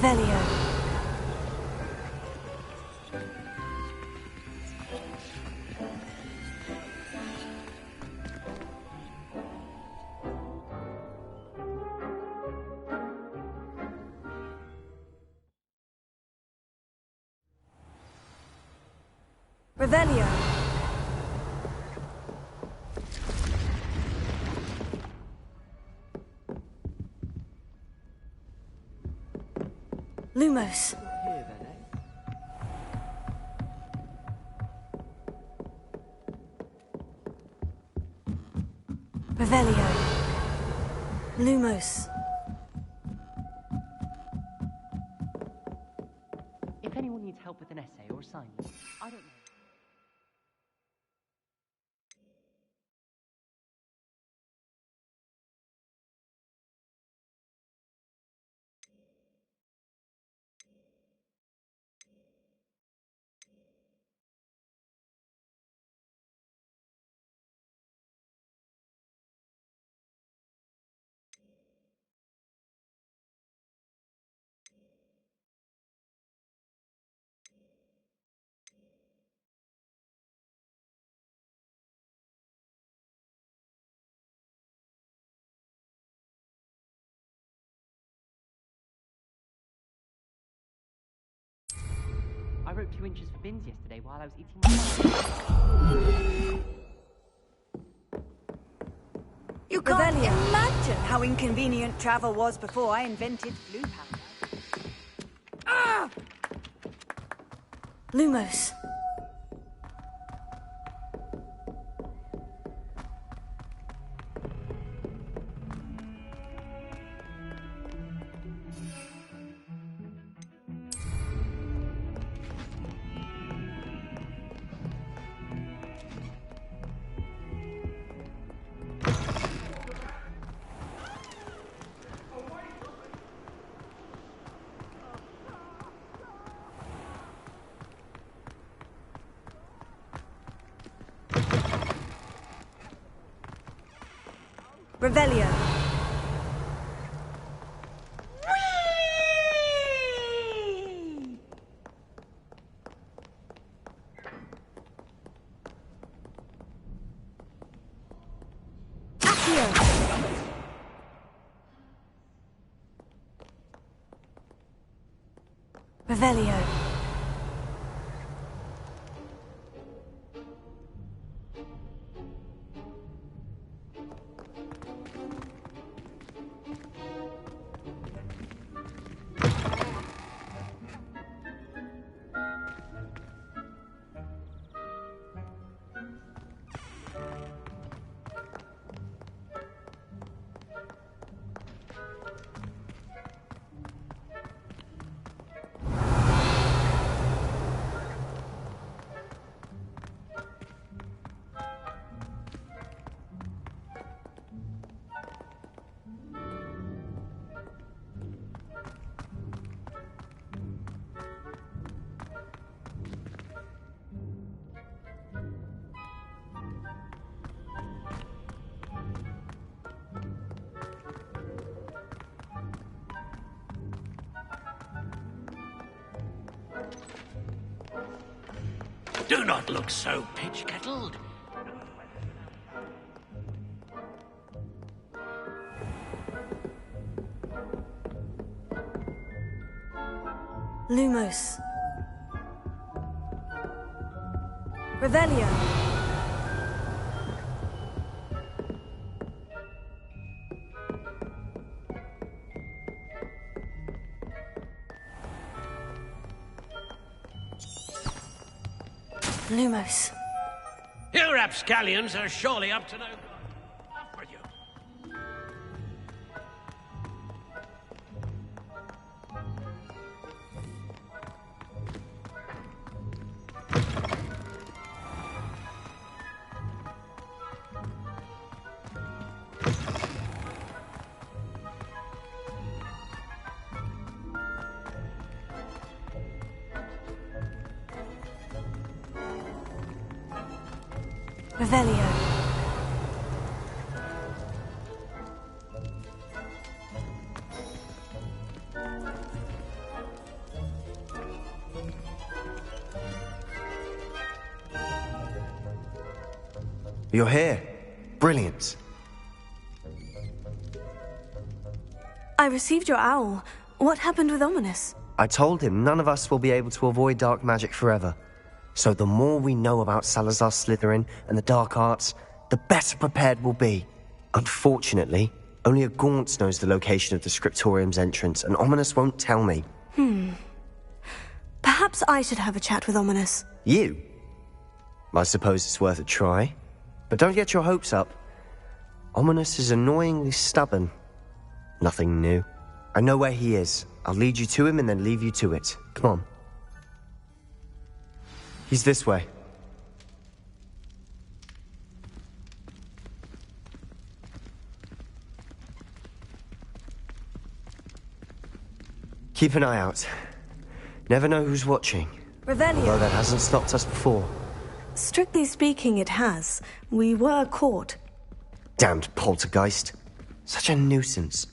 Revelio. Revelio. Lumos. Revelio. Lumos. If anyone needs help with an essay or assignment, I don't know. I wrote 2 inches for bins yesterday while I was eating my lunch. You can't imagine how inconvenient travel was before I invented blue powder. Ah! Lumos. Revelio. Accio. Revelio. Do not look so pitch-kettled. Lumos. Revelio. Lumos. You rapscallions are surely up to no good. Up for you. Revelio. You're here. Brilliant. I received your owl. What happened with Ominous? I told him none of us will be able to avoid dark magic forever. So the more we know about Salazar Slytherin and the dark arts, the better prepared we'll be. Unfortunately, only a Gaunt knows the location of the Scriptorium's entrance, and Ominous won't tell me. Perhaps I should have a chat with Ominous. You? I suppose it's worth a try. But don't get your hopes up. Ominous is annoyingly stubborn. Nothing new. I know where he is. I'll lead you to him and then leave you to it. Come on. He's this way. Keep an eye out. Never know who's watching. Revelio. Although that hasn't stopped us before. Strictly speaking, it has. We were caught. Damned poltergeist. Such a nuisance.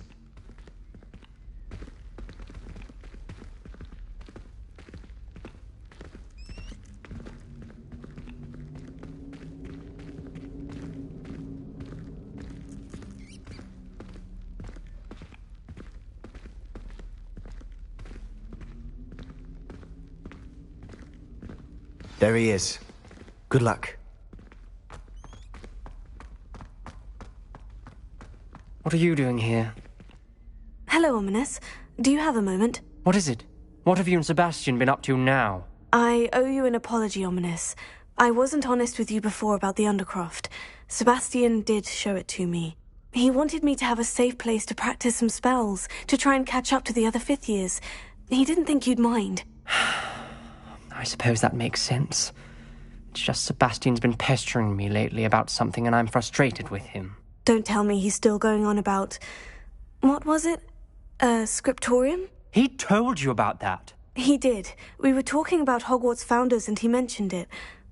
There he is. Good luck. What are you doing here? Hello, Ominous. Do you have a moment? What is it? What have you and Sebastian been up to now? I owe you an apology, Ominous. I wasn't honest with you before about the Undercroft. Sebastian did show it to me. He wanted me to have a safe place to practice some spells, to try and catch up to the other fifth years. He didn't think you'd mind. I suppose that makes sense. It's just Sebastian's been pestering me lately about something and I'm frustrated with him. Don't tell me he's still going on about... What was it? Scriptorium? He told you about that? He did. We were talking about Hogwarts founders and he mentioned it.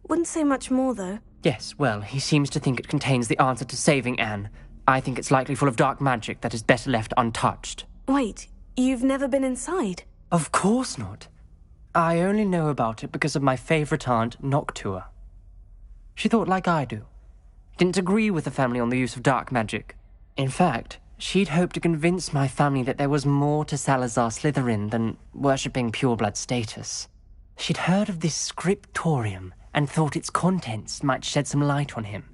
Wouldn't say much more, though. Yes, well, he seems to think it contains the answer to saving Anne. I think it's likely full of dark magic that is better left untouched. Wait, you've never been inside? Of course not. I only know about it because of my favourite aunt, Noctua. She thought like I do. Didn't agree with the family on the use of dark magic. In fact, she'd hoped to convince my family that there was more to Salazar Slytherin than worshipping pureblood status. She'd heard of this scriptorium and thought its contents might shed some light on him.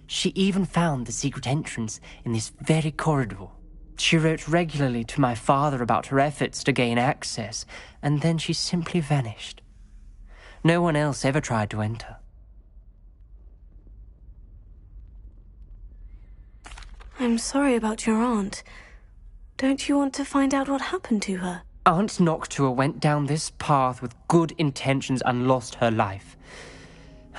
She even found the secret entrance in this very corridor. She wrote regularly to my father about her efforts to gain access, and then she simply vanished. No one else ever tried to enter. I'm sorry about your aunt. Don't you want to find out what happened to her? Aunt Noctua went down this path with good intentions and lost her life.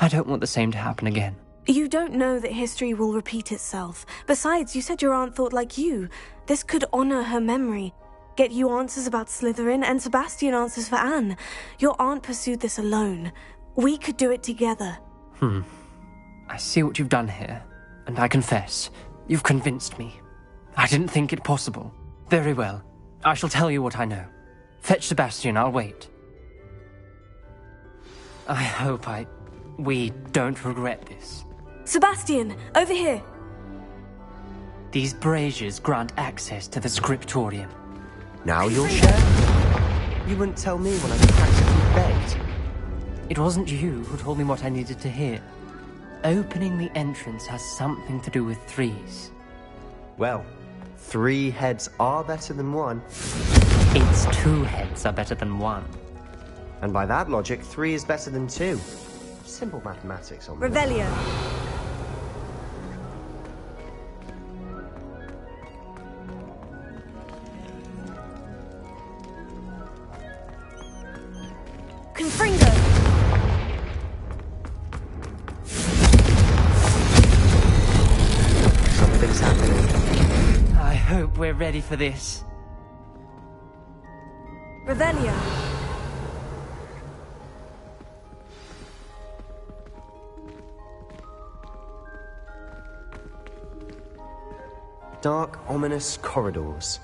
I don't want the same to happen again. You don't know that history will repeat itself. Besides, you said your aunt thought like you. This could honor her memory. Get you answers about Slytherin and Sebastian answers for Anne. Your aunt pursued this alone. We could do it together. I see what you've done here, and I confess, you've convinced me. I didn't think it possible. Very well. I shall tell you what I know. Fetch Sebastian, I'll wait. I hope we don't regret this. Sebastian, over here. These braziers grant access to the scriptorium. Now you'll share? You wouldn't tell me when I practically begged. It wasn't you who told me what I needed to hear. Opening the entrance has something to do with threes. Well, 3 heads are better than 1. It's 2 heads are better than 1. And by that logic, 3 is better than 2. Simple mathematics on this. Revelio. Confringo! Something's happening. I hope we're ready for this. Revelio! Dark, ominous corridors.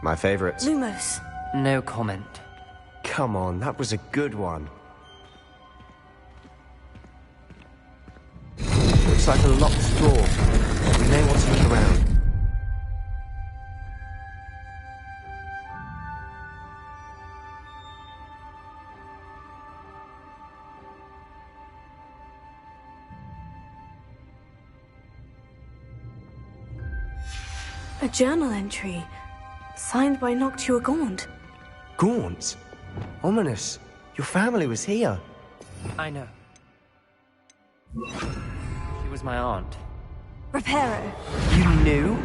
My favorite. Lumos. No comment. Come on, that was a good one. Looks Looks like a locked door. We may want to look around. A journal entry, signed by Noctua Gaunt. Gaunt? Ominous. Your family was here. I know. She was my aunt. Reparo. You knew?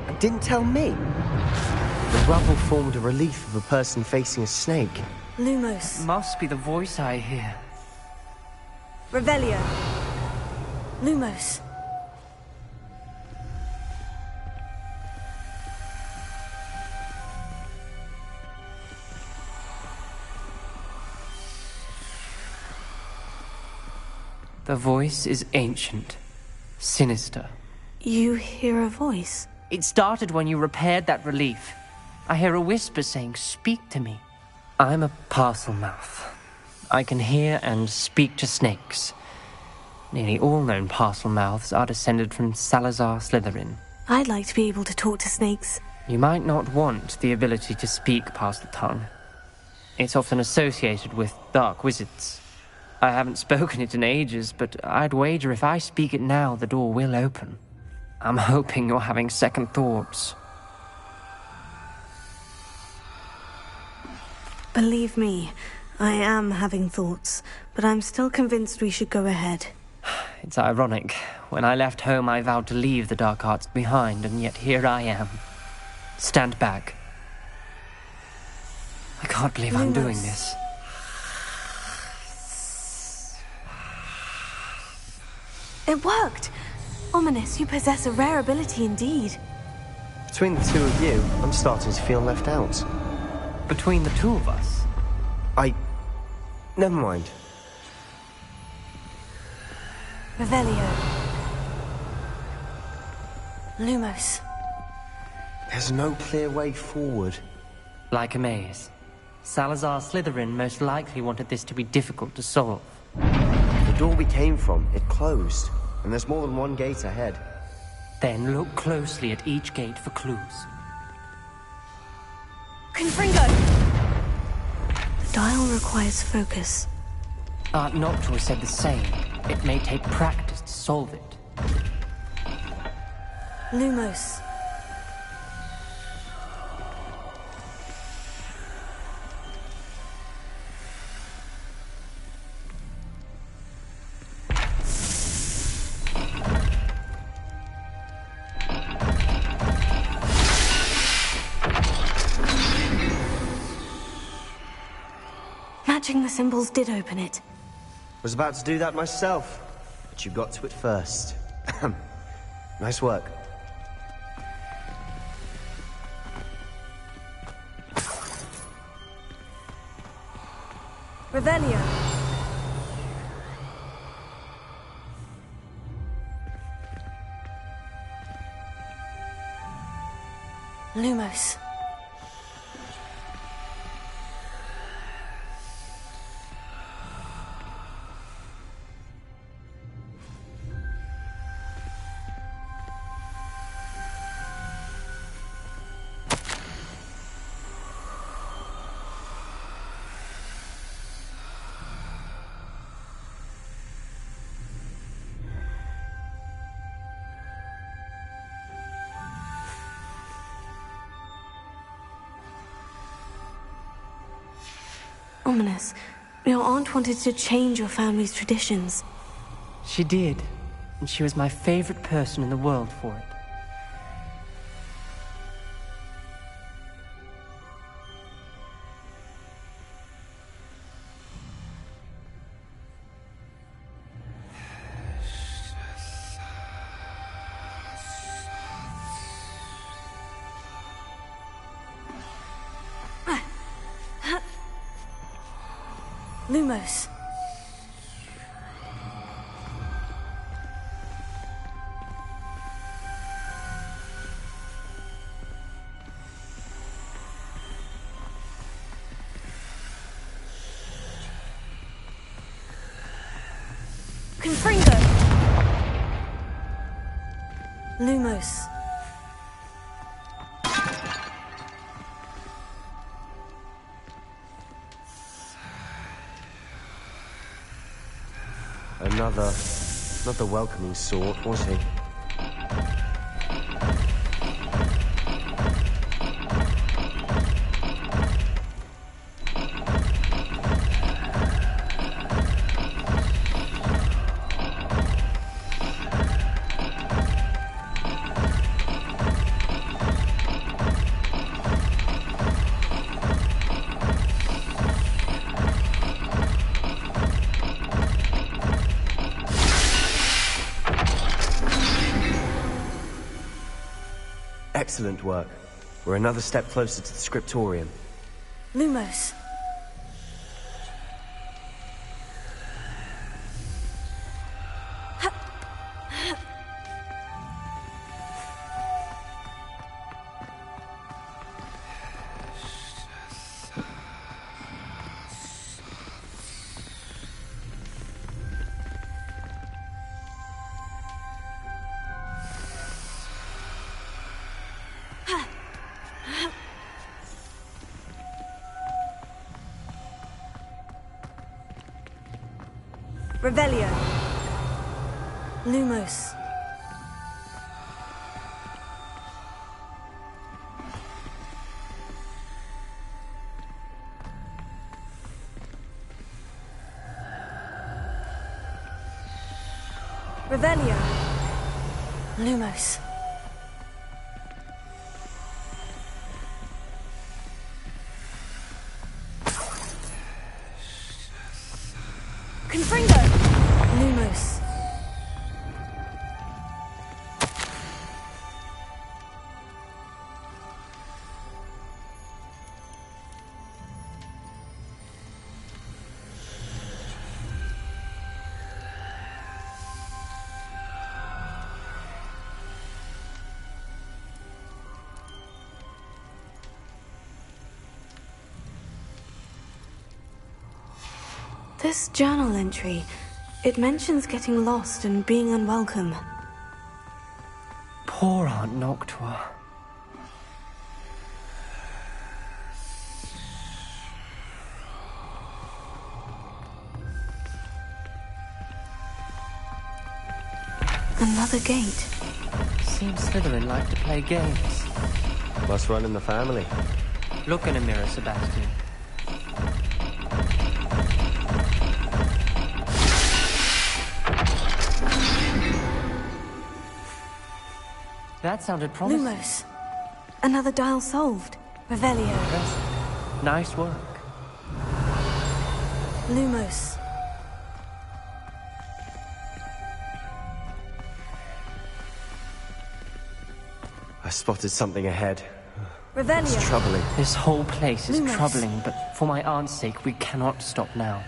And didn't tell me? The rubble formed a relief of a person facing a snake. Lumos. Must be the voice I hear. Revelio. Lumos. The voice is ancient, sinister. You hear a voice? It started when you repaired that relief. I hear a whisper saying, "Speak to me." I'm a parcel mouth. I can hear and speak to snakes. Nearly all known parcel mouths are descended from Salazar Slytherin. I'd like to be able to talk to snakes. You might not want the ability to speak past the tongue. It's often associated with dark wizards. I haven't spoken it in ages, but I'd wager if I speak it now, the door will open. I'm hoping you're having second thoughts. Believe me, I am having thoughts, but I'm still convinced we should go ahead. It's ironic. When I left home, I vowed to leave the dark arts behind, and yet here I am. Stand back. I can't believe I'm doing this. It worked! Ominous, you possess a rare ability indeed. Between the two of you, I'm starting to feel left out. Between the two of us? Never mind. Revelio. Lumos. There's no clear way forward. Like a maze. Salazar Slytherin most likely wanted this to be difficult to solve. The door we came from, it closed. And there's more than one gate ahead. Then look closely at each gate for clues. Confringo! The dial requires focus. Aunt Noctua said the same. It may take practice to solve it. Lumos. Matching the symbols did open it. Was about to do that myself, but you got to it first. Nice work. Revelio. Lumos. Ominous. Your aunt wanted to change your family's traditions. She did, and she was my favorite person in the world for it. Lumos. Confringo! Lumos. Not the welcoming sort, was he? Excellent work. We're another step closer to the scriptorium. Lumos. Revelio. Lumos. Revelio. Lumos. Confringo. Lumos. This journal entry, it mentions getting lost and being unwelcome. Poor Aunt Noctua. Another gate. Seems Slytherin like to play games. Must run in the family. Look in a mirror, Sebastian. That sounded promising. Lumos. Another dial solved. Revelio. Impressive. Nice work. Lumos. I spotted something ahead. Revelio. It's troubling. This whole place is Lumos. troubling, but for my aunt's sake, we cannot stop now.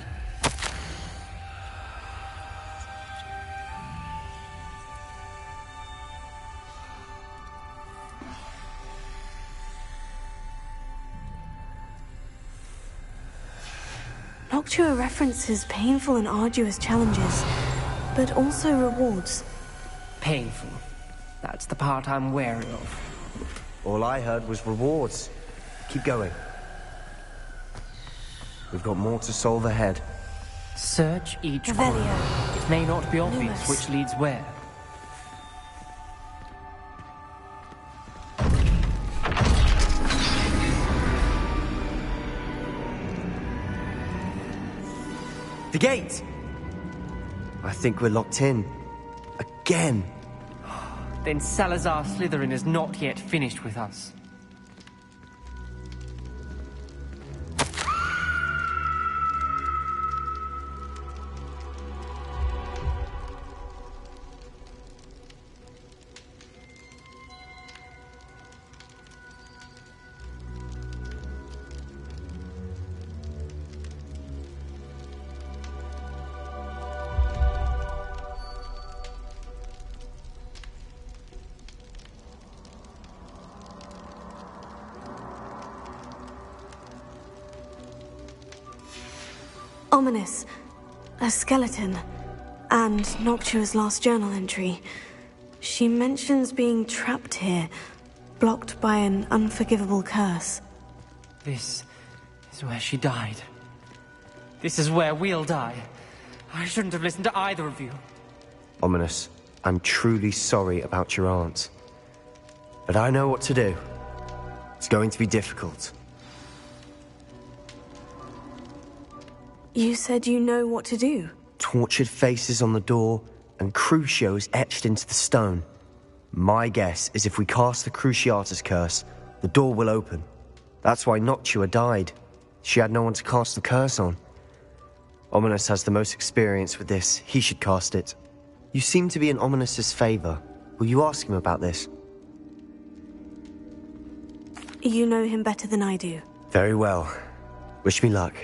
Noctua references painful and arduous challenges, but also rewards. Painful. That's the part I'm wary of. All I heard was rewards. Keep going. We've got more to solve ahead. Search each Revelio. corner. It may not be obvious Lumos. which leads where. The gate! I think we're locked in. Again. Then Salazar Slytherin is not yet finished with us. Ominous. A skeleton. And Noctua's last journal entry. She mentions being trapped here, blocked by an unforgivable curse. This is where she died. This is where we'll die. I shouldn't have listened to either of you. Ominous, I'm truly sorry about your aunt. But I know what to do. It's going to be difficult. You said you know what to do. Tortured faces on the door, and Crucios etched into the stone. My guess is if we cast the Cruciatus curse, the door will open. That's why Noctua died. She had no one to cast the curse on. Ominous has the most experience with this. He should cast it. You seem to be in Ominous's favor. Will you ask him about this? You know him better than I do. Very well. Wish me luck.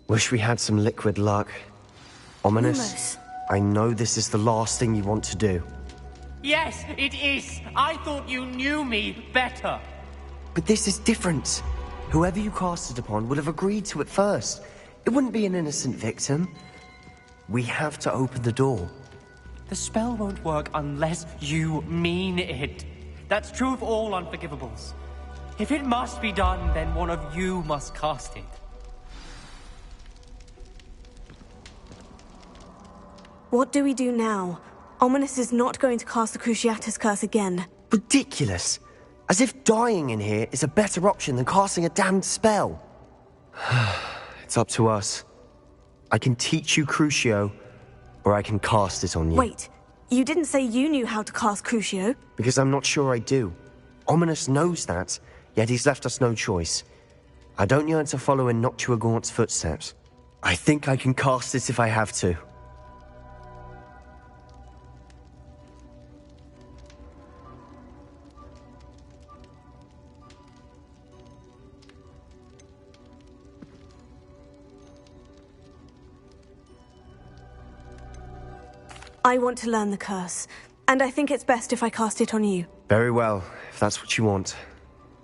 Wish we had some liquid luck. Ominous, Lumos. I know this is the last thing you want to do. Yes, it is. I thought you knew me better. But this is different. Whoever you cast it upon would have agreed to it first. It wouldn't be an innocent victim. We have to open the door. The spell won't work unless you mean it. That's true of all unforgivables. If it must be done, then one of you must cast it. What do we do now? Ominous is not going to cast the Cruciatus curse again. Ridiculous. As if dying in here is a better option than casting a damned spell. It's up to us. I can teach you Crucio, or I can cast it on you. Wait, you didn't say you knew how to cast Crucio? Because I'm not sure I do. Ominous knows that, yet he's left us no choice. I don't yearn to follow in Noctua Gaunt's footsteps. I think I can cast it if I have to. I want to learn the curse, and I think it's best if I cast it on you. Very well, if that's what you want.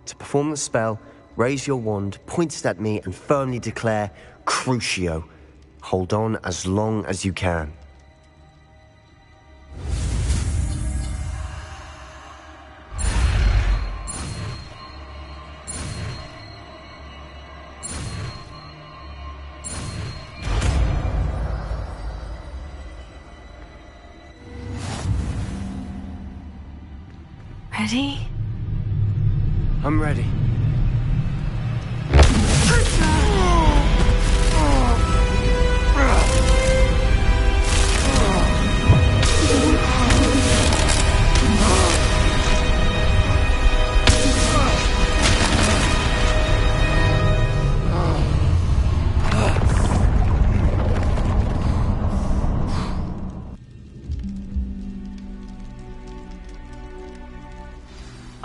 To perform the spell, raise your wand, point it at me, and firmly declare, Crucio. Hold on as long as you can. Ready? I'm ready.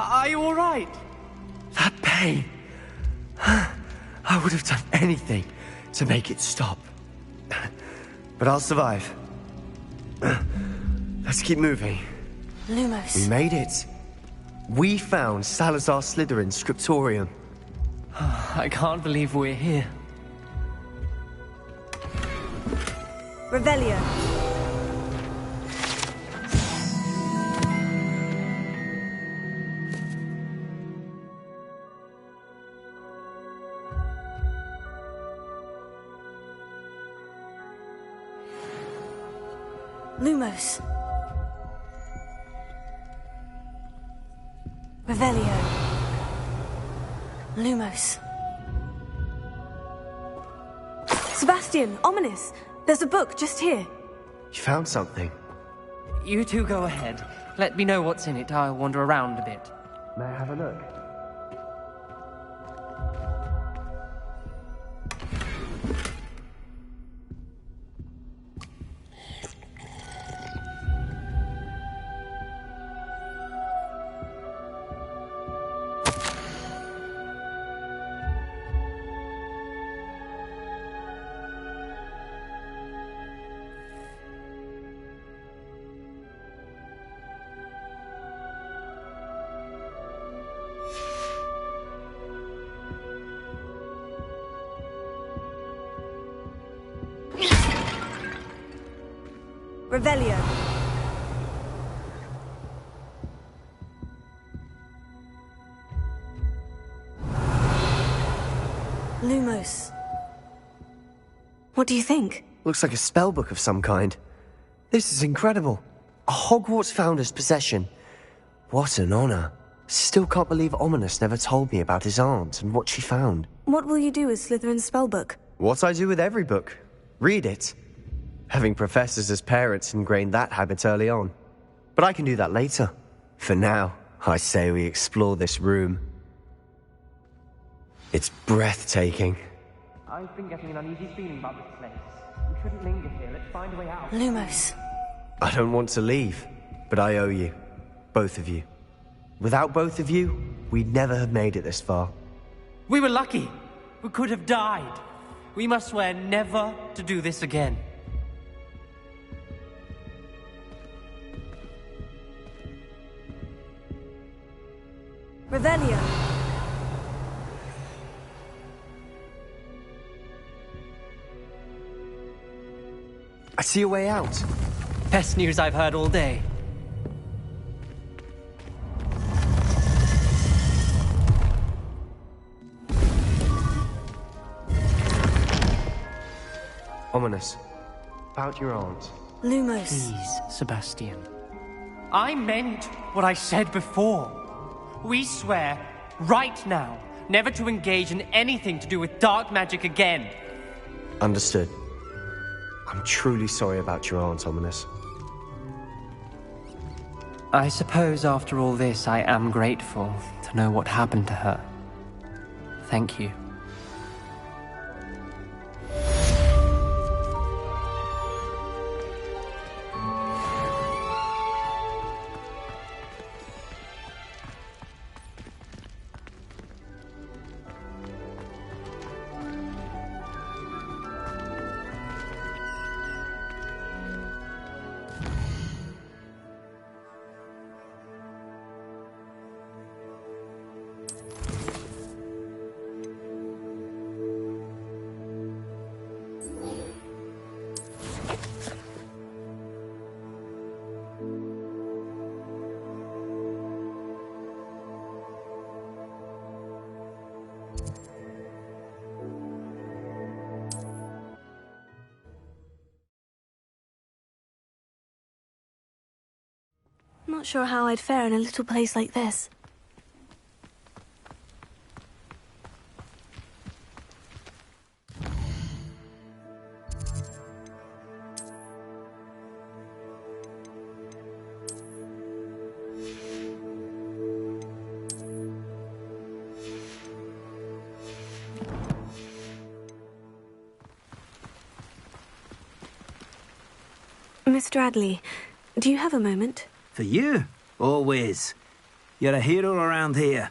Are you all right? That pain. I would have done anything to make it stop. But I'll survive. Let's keep moving. Lumos. We made it. We found Salazar Slytherin's scriptorium. I can't believe we're here. Revelio. Lumos. Revelio. Lumos. Sebastian, Ominous. There's a book just here. You found something. You two go ahead. Let me know what's in it. I'll wander around a bit. May I have a look? Revelio. do you think? Looks like a spell book of some kind. This is incredible. A Hogwarts founder's possession. What an honor. Still can't believe Ominous never told me about his aunt and what she found. What will you do with Slytherin's spellbook? What I do with every book. Read it. Having professors as parents ingrained that habit early on. But I can do that later. For now, I say we explore this room. It's breathtaking. I've been getting an uneasy feeling about this place. We shouldn't linger here. Let's find a way out. Lumos. I don't want to leave, but I owe you. Both of you. Without both of you, we'd never have made it this far. We were lucky. We could have died. We must swear never to do this again. Revelio. I see a way out. Best news I've heard all day. Ominous. About your aunt. Lumos. Please, Sebastian. I meant what I said before. We swear, right now, never to engage in anything to do with dark magic again. Understood. I'm truly sorry about your aunt, Ominous. I suppose after all this, I am grateful to know what happened to her. Thank you. Not sure how I'd fare in a little place like this. Mr. Adley, do you have a moment? For you? Always. You're a hero around here.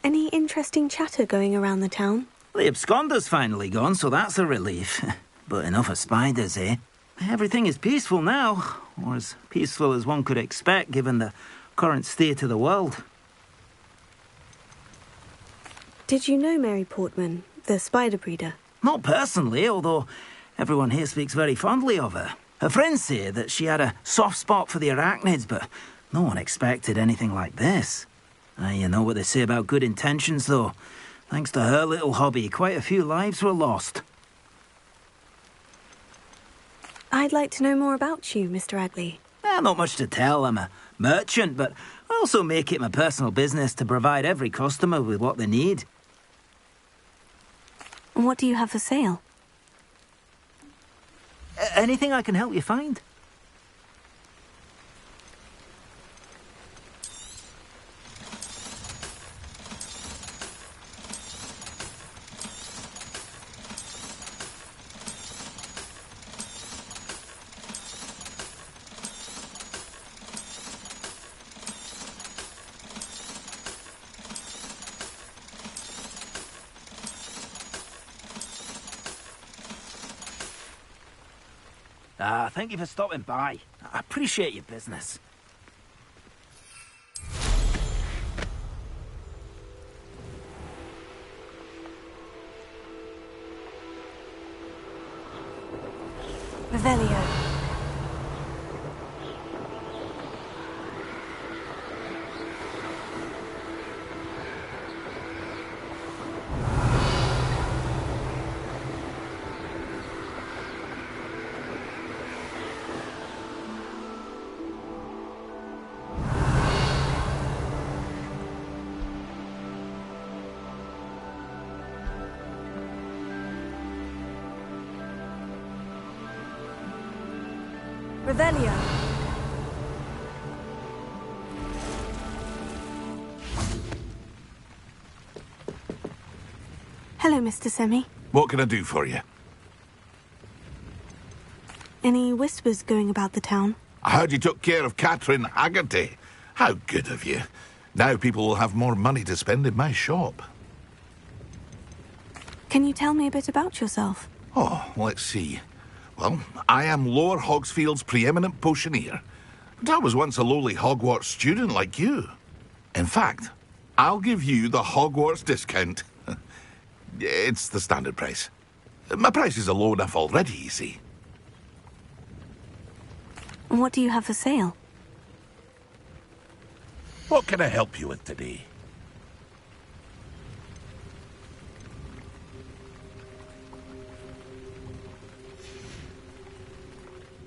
Any interesting chatter going around the town? The absconder's finally gone, so that's a relief. But enough of spiders, eh? Everything is peaceful now, or as peaceful as one could expect given the current state of the world. Did you know Mary Portman, the spider breeder? Not personally, although everyone here speaks very fondly of her. Her friends say that she had a soft spot for the arachnids, but no one expected anything like this. You know what they say about good intentions, though. Thanks to her little hobby, quite a few lives were lost. I'd like to know more about you, Mr. Adley. Not much to tell. I'm a merchant, but I also make it my personal business to provide every customer with what they need. And what do you have for sale? Anything I can help you find. Thank you for stopping by. I appreciate your business. Revelio. Revelio. Hello, Mr. Semi. What can I do for you? Any whispers going about the town? I heard you took care of Catherine Haggerty. How good of you. Now people will have more money to spend in my shop. Can you tell me a bit about yourself? Oh, let's see. Well, I am Lower Hogsfield's preeminent potioneer. But I was once a lowly Hogwarts student like you. In fact, I'll give you the Hogwarts discount. It's the standard price. My prices are low enough already, you see. What do you have for sale? What can I help you with today?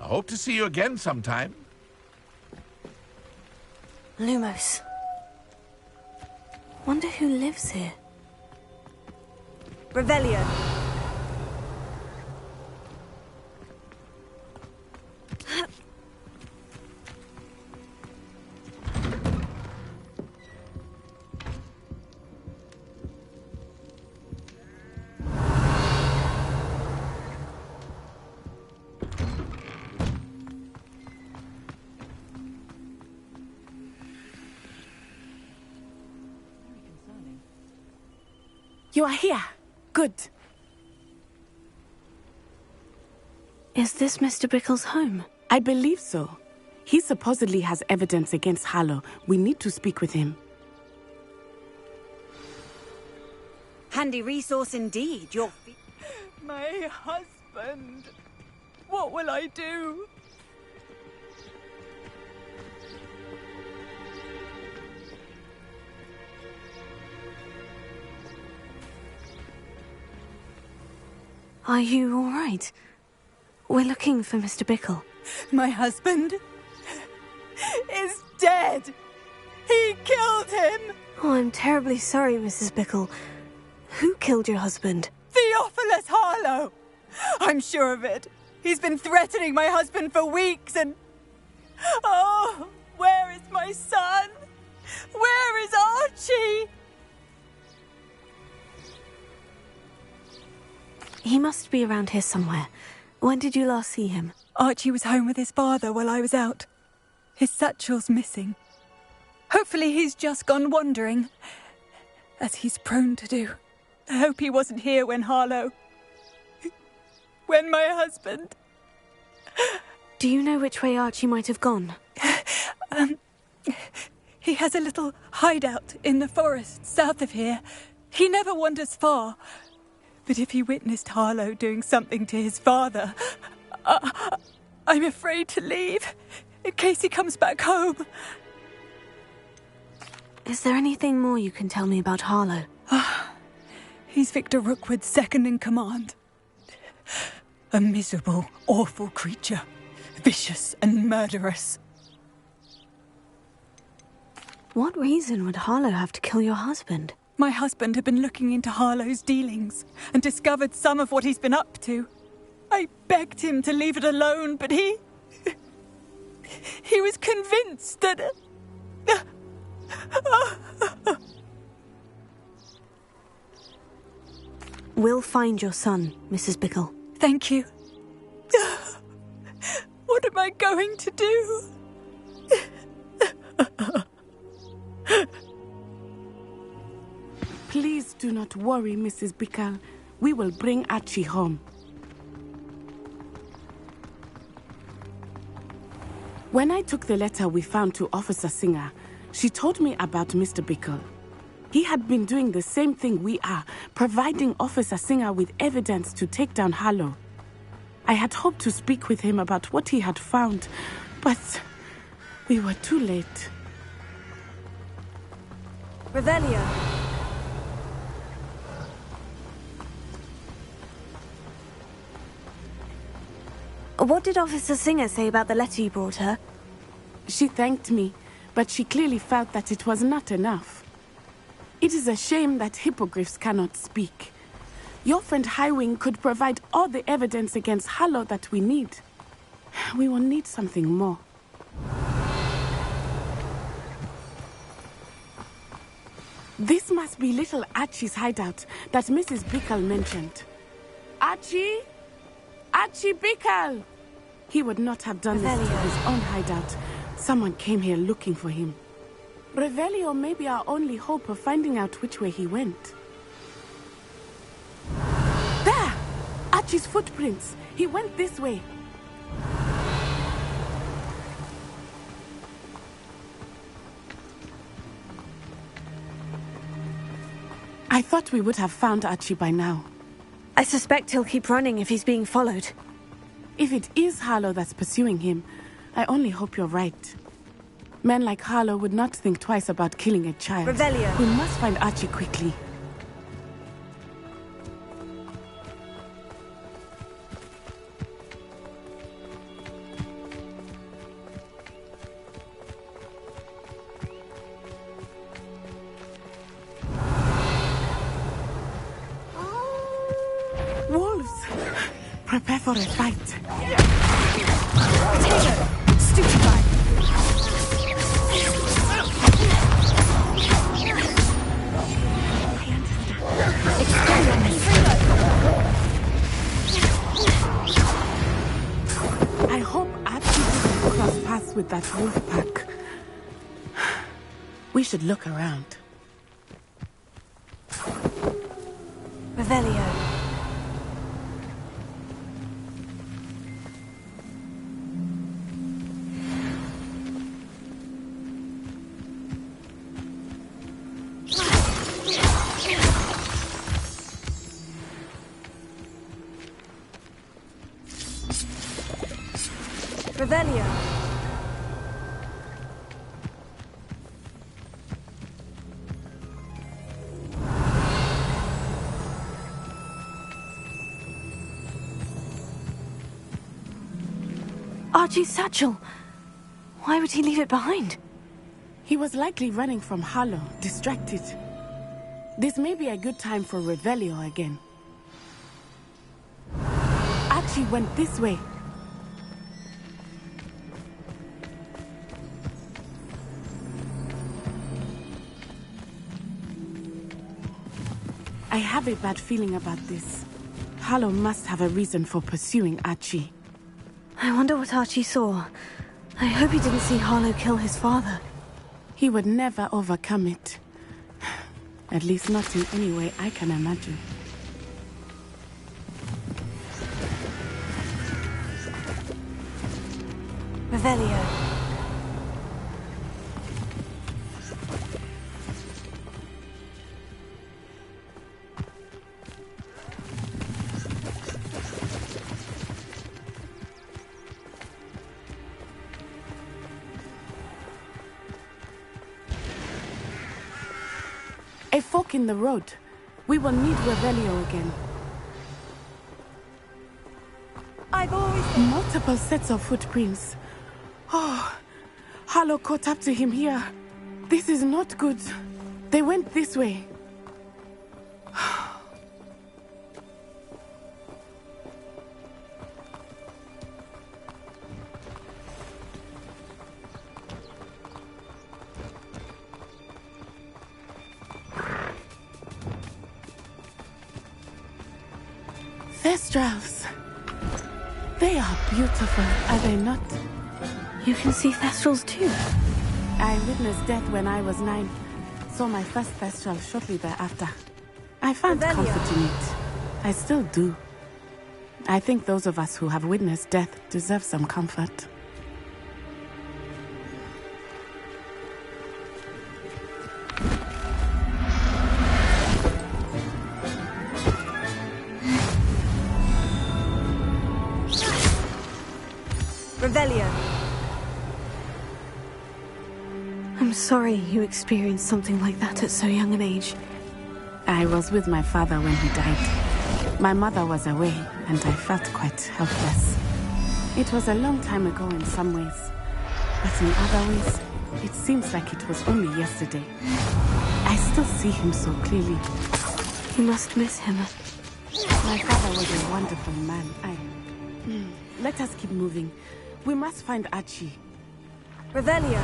I hope to see you again sometime. Lumos. Wonder who lives here. Revelio. You are here. Good. Is this Mr. Bickle's home? I believe so. He supposedly has evidence against Harlow. We need to speak with him. Handy resource indeed. My husband. What will I do? Are you all right? We're looking for Mr. Bickle. My husband is dead. He killed him. Oh, I'm terribly sorry, Mrs. Bickle. Who killed your husband? Theophilus Harlow. I'm sure of it. He's been threatening my husband for weeks and... Oh, where is my son? Where is Archie? He must be around here somewhere. When did you last see him? Archie was home with his father while I was out. His satchel's missing. Hopefully he's just gone wandering, as he's prone to do. I hope he wasn't here when when my husband... Do you know which way Archie might have gone? He has a little hideout in the forest south of here. He never wanders far. But if he witnessed Harlow doing something to his father, I'm afraid to leave, in case he comes back home. Is there anything more you can tell me about Harlow? He's Victor Rookwood's second in command. A miserable, awful creature. Vicious and murderous. What reason would Harlow have to kill your husband? My husband had been looking into Harlow's dealings and discovered some of what he's been up to. I begged him to leave it alone, but he was convinced that... We'll find your son, Mrs. Bickle. Thank you. What am I going to do? Please do not worry, Mrs. Bickle. We will bring Archie home. When I took the letter we found to Officer Singer, she told me about Mr. Bickle. He had been doing the same thing we are, providing Officer Singer with evidence to take down Harlow. I had hoped to speak with him about what he had found, but we were too late. Revelio. What did Officer Singer say about the letter you brought her? She thanked me, but she clearly felt that it was not enough. It is a shame that hippogriffs cannot speak. Your friend Highwing could provide all the evidence against Harlow that we need. We will need something more. This must be little Archie's hideout that Mrs. Bickle mentioned. Archie? Archie Bickle! He would not have done this to his own hideout. Someone came here looking for him. Revelio may be our only hope of finding out which way he went. There! Archie's footprints. He went this way. I thought we would have found Archie by now. I suspect he'll keep running if he's being followed. If it is Harlow that's pursuing him, I only hope you're right. Men like Harlow would not think twice about killing a child. Revelio. We must find Archie quickly. Wolves! Prepare for a fight. Potato! Stupefy! I hope Archie doesn't cross paths with that wolf pack. We should look around. Revelio. Revelio. Archie's satchel. Why would he leave it behind? He was likely running from Harlow, distracted. This may be a good time for Revelio again. Archie went this way. I have a bad feeling about this. Harlow must have a reason for pursuing Archie. I wonder what Archie saw. I hope he didn't see Harlow kill his father. He would never overcome it. At least not in any way I can imagine. Revelio. A fork in the road. We will need Revelio again. I've always... Multiple sets of footprints. Oh, Harlow caught up to him here. This is not good. They went this way. Thestrals. They are beautiful, are they not? You can see Thestrals too. I witnessed death when I was 9. Saw my first Thestral shortly thereafter. I found comfort in it. I still do. I think those of us who have witnessed death deserve some comfort. Revelio. I'm sorry you experienced something like that at so young an age. I was with my father when he died. My mother was away, and I felt quite helpless. It was a long time ago in some ways, but in other ways, it seems like it was only yesterday. I still see him so clearly. You must miss him. My father was a wonderful man. Let us keep moving. We must find Archie. Revelio.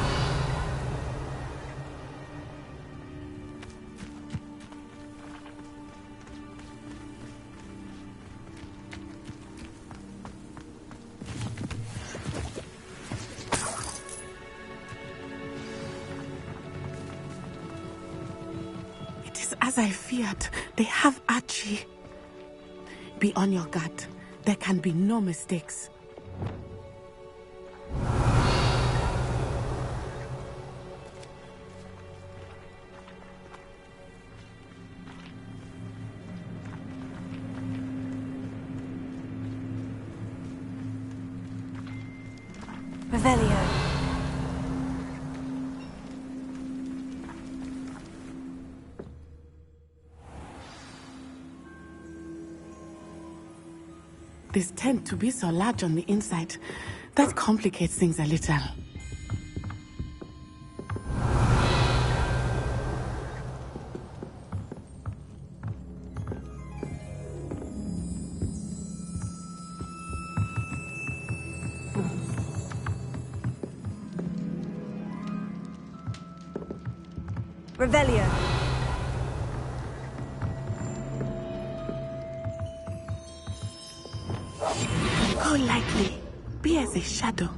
It is as I feared. They have Archie. Be on your guard. There can be no mistakes. Revelio. This tend to be so large on the inside. That complicates things a little. Revelio. Go lightly. Be as a shadow.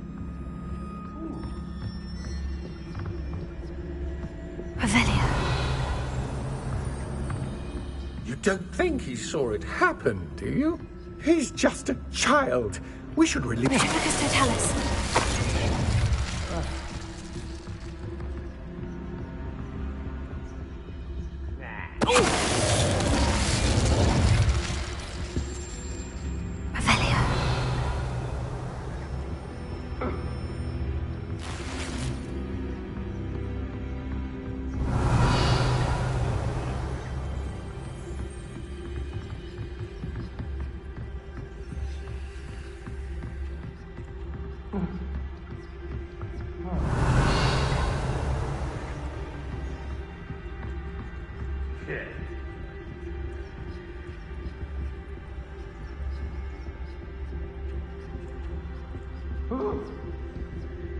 Revelio. You don't think he saw it happen, do you? He's just a child. We should release him. Replicas totalis.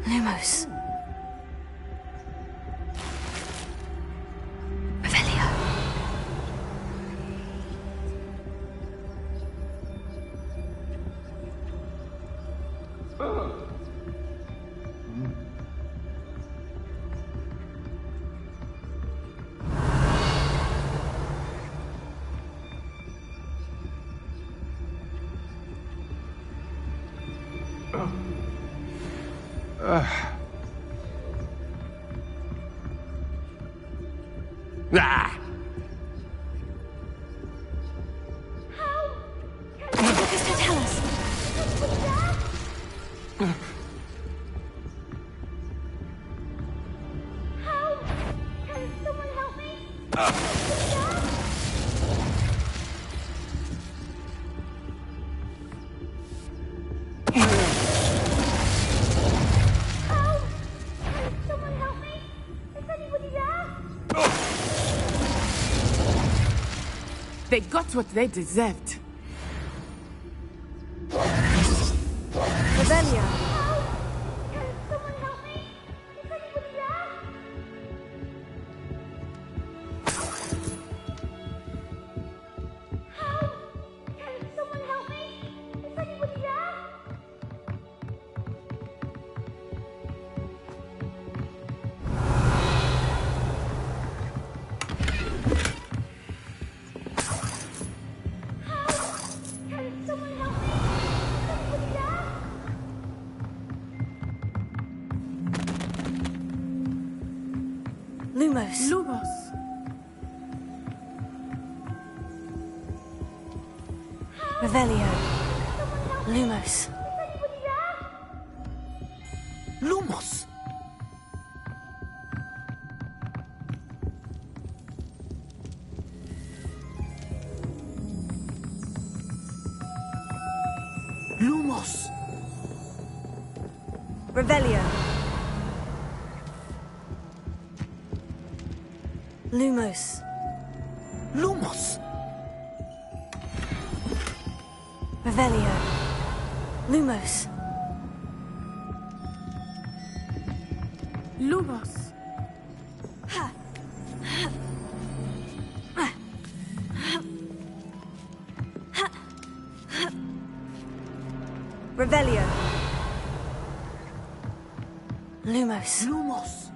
Lumos. Revelio. Ah! Replicas totalis. They got what they deserved. Revelio. Lumos. Lumos. Revelio. Lumos. Lumos! Lumos! Revelio. Lumos. Lumos! Revelio. Lumos. Lumos. Revelio. Lumos. Lumos.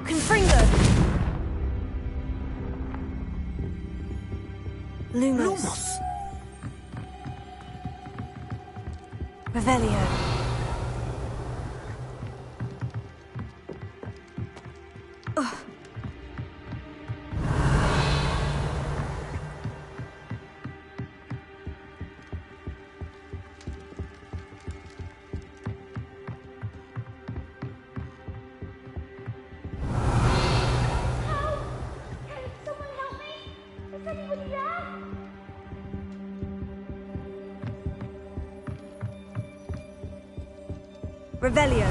Confringo. Lumos. Revelio. Revelio.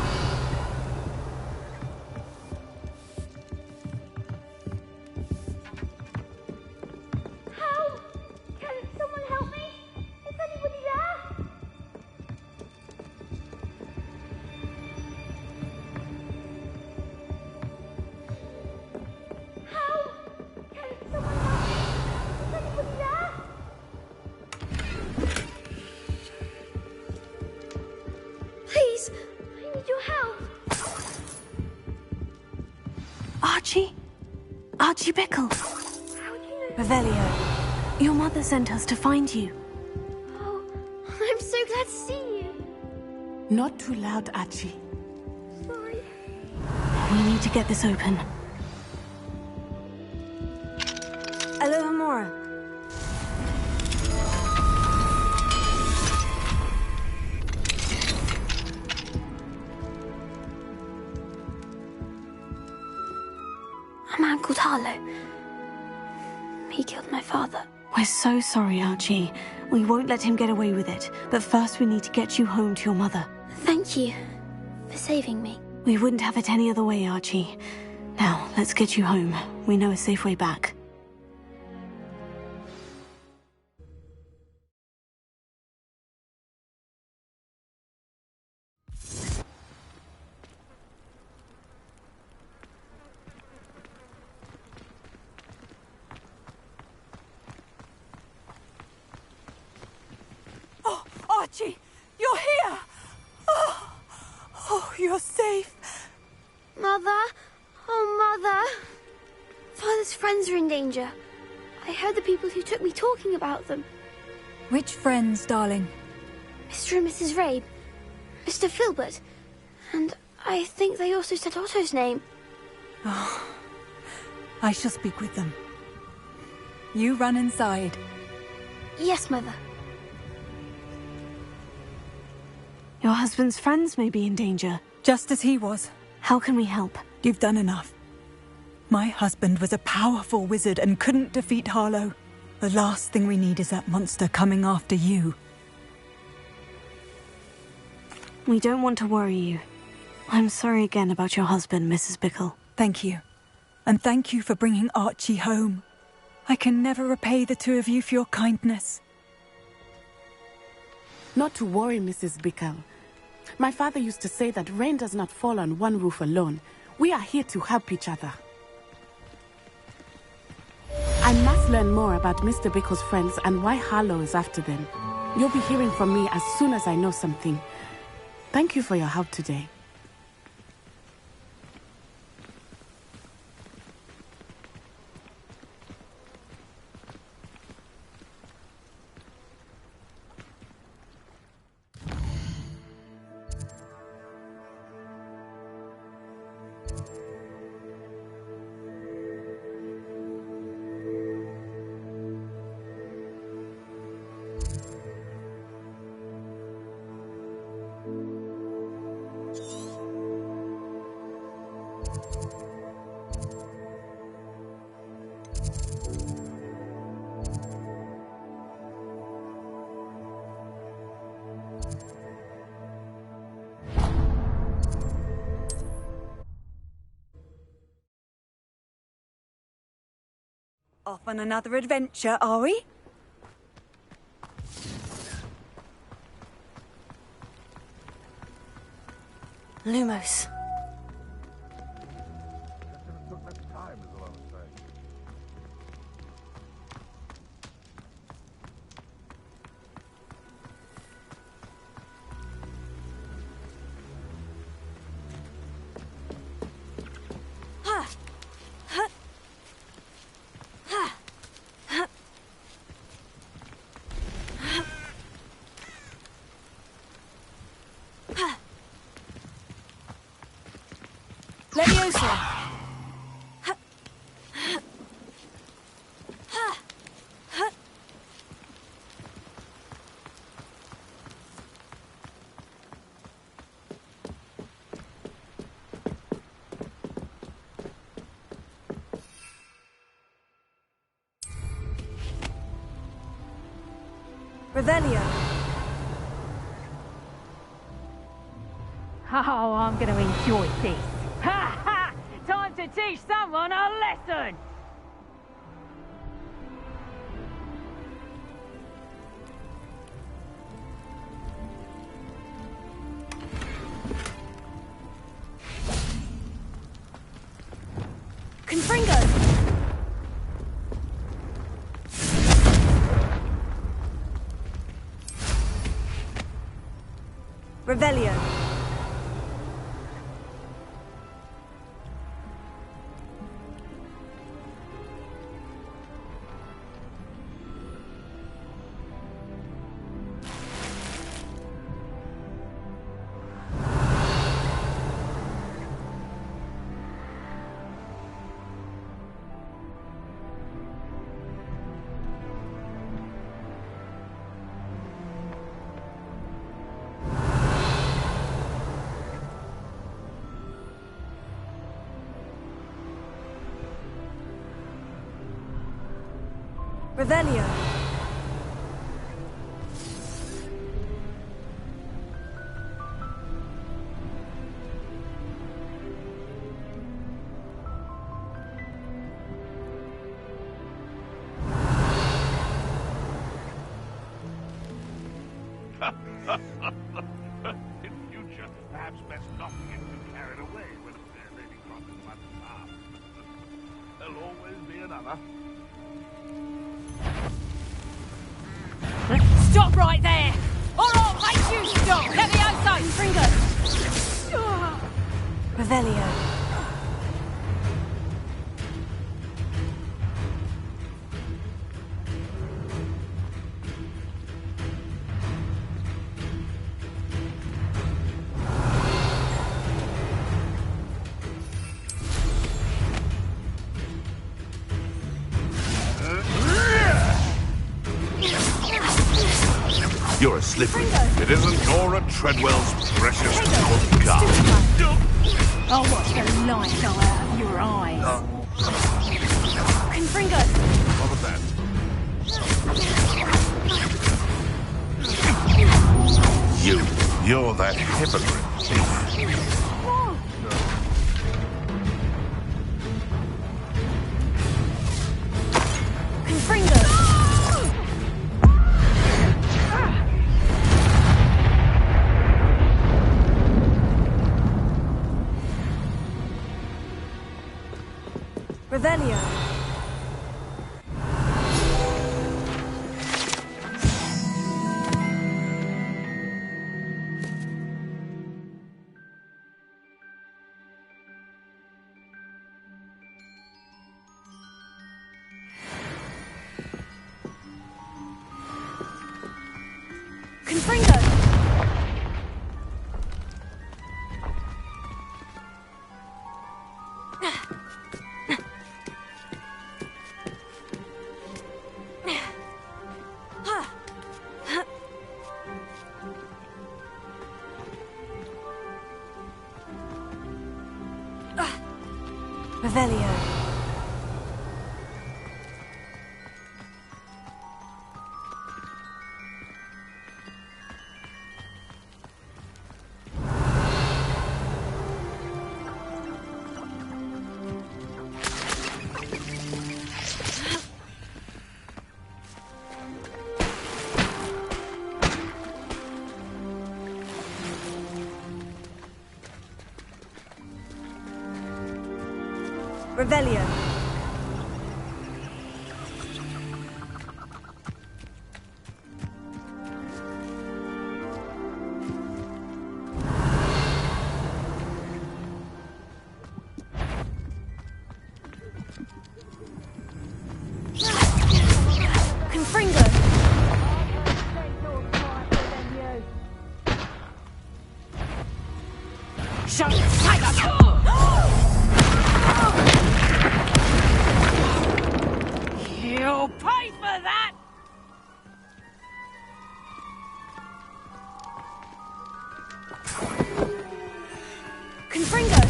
Help! Can someone help me? Is anybody there? Help! Can someone help me? Is anybody there? Please, I need your help. Archie? Archie Bickle. How do you know? Revelio. Your mother sent us to find you. Oh, I'm so glad to see you. Not too loud, Archie. Sorry. We need to get this open. Alohomora. A man called Harlow. He killed my father. We're so sorry, Archie. We won't let him get away with it. But first we need to get you home to your mother. Thank you for saving me. We wouldn't have it any other way, Archie. Now, let's get you home. We know a safe way back. Oh, Archie, you're here. Oh, you're safe. Mother? Oh, Mother. Father's friends are in danger. I heard the people who took me talking about them. Which friends, darling? Mr. and Mrs. Rabe. Mr. Filbert. And I think they also said Otto's name. Oh, I shall speak with them. You run inside. Yes, Mother. Your husband's friends may be in danger. Just as he was. How can we help? You've done enough. My husband was a powerful wizard and couldn't defeat Harlow. The last thing we need is that monster coming after you. We don't want to worry you. I'm sorry again about your husband, Mrs. Bickle. Thank you. And thank you for bringing Archie home. I can never repay the two of you for your kindness. Not to worry, Mrs. Bickle. My father used to say that rain does not fall on one roof alone. We are here to help each other. I must learn more about Mr. Bickle's friends and why Harlow is after them. You'll be hearing from me as soon as I know something. Thank you for your help today. Off on another adventure, are we? Lumos. Revelio. Oh, I'm going to enjoy this. Ha ha! Time to teach someone a lesson! Confringo! Revelio. Revelio. In future, perhaps best not to get too carried away when a fair lady crosses one's path. There'll always be another. Stop right there! Or I'll make you stop! Levioso! Confringo. Revelio. You're a slippery. It isn't Nora Treadwell's precious gold car. I'll watch the light go out of your eyes. Confringo. What was that? You're that hypocrite. Confringo. Revelio. Confringo. Revelio. Revelio. Confringo. Shut silence! You'll pay for that! Confringo.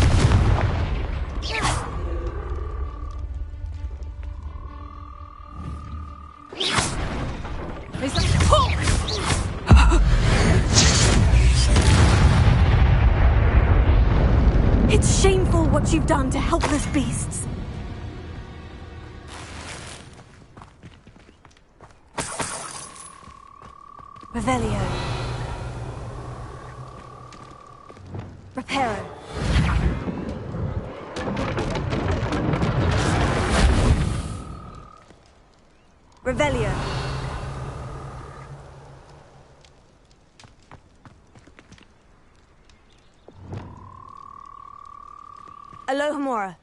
It's shameful what you've done to helpless beasts. Revelio. Reparo. Revelio. Alohomora.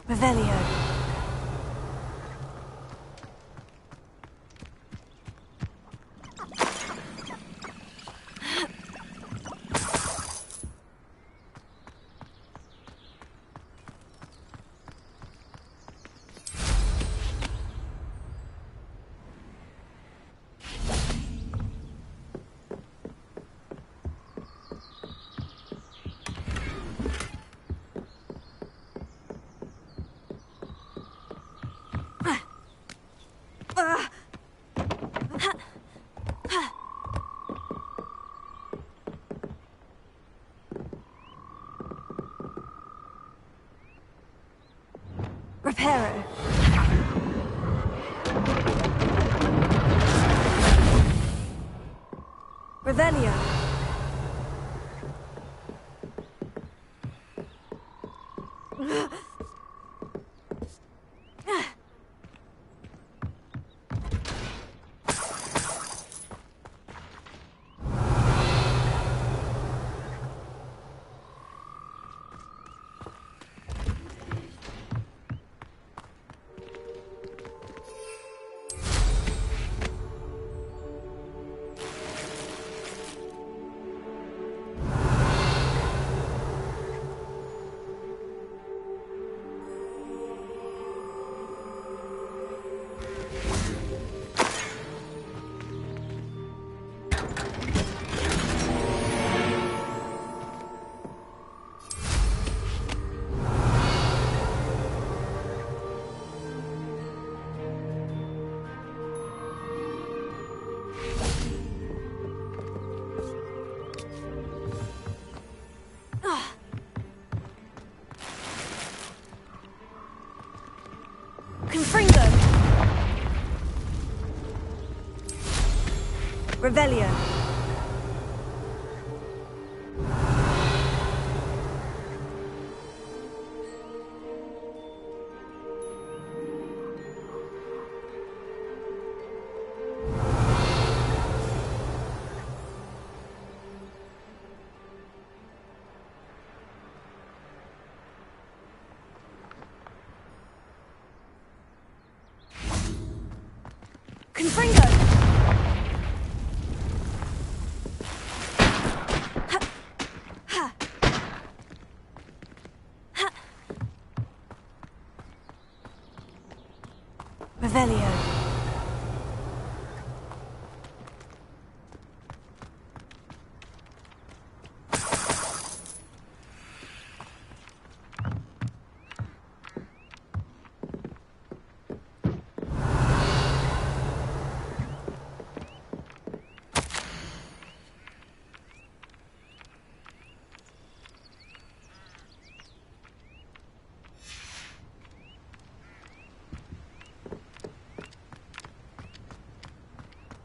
Revelio. Reparo. Revelio. Confringo. Revelio. Confringo.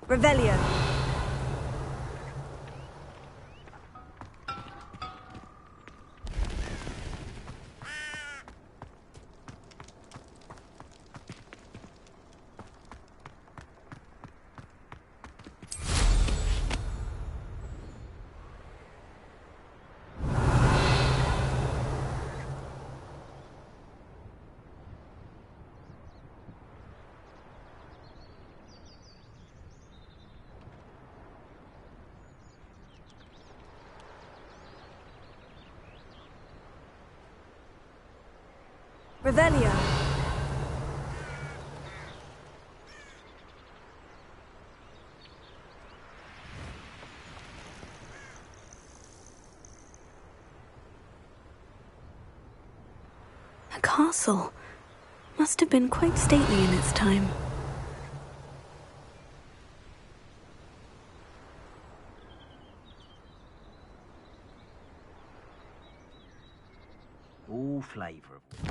Revelio. Revelio. A castle. Must have been quite stately in its time. All flavour of...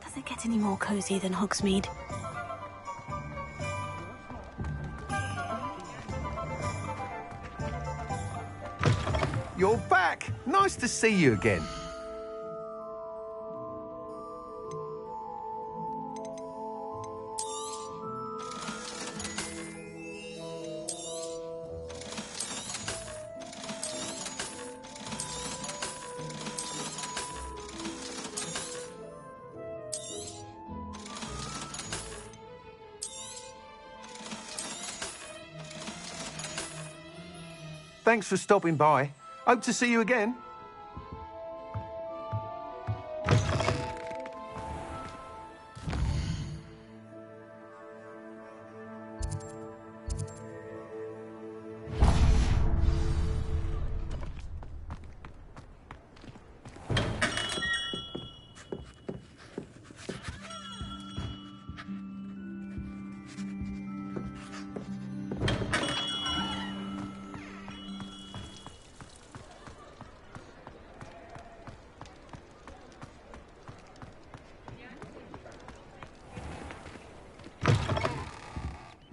Does it get any more cozy than Hogsmeade? You're back! Nice to see you again. Thanks for stopping by. Hope to see you again.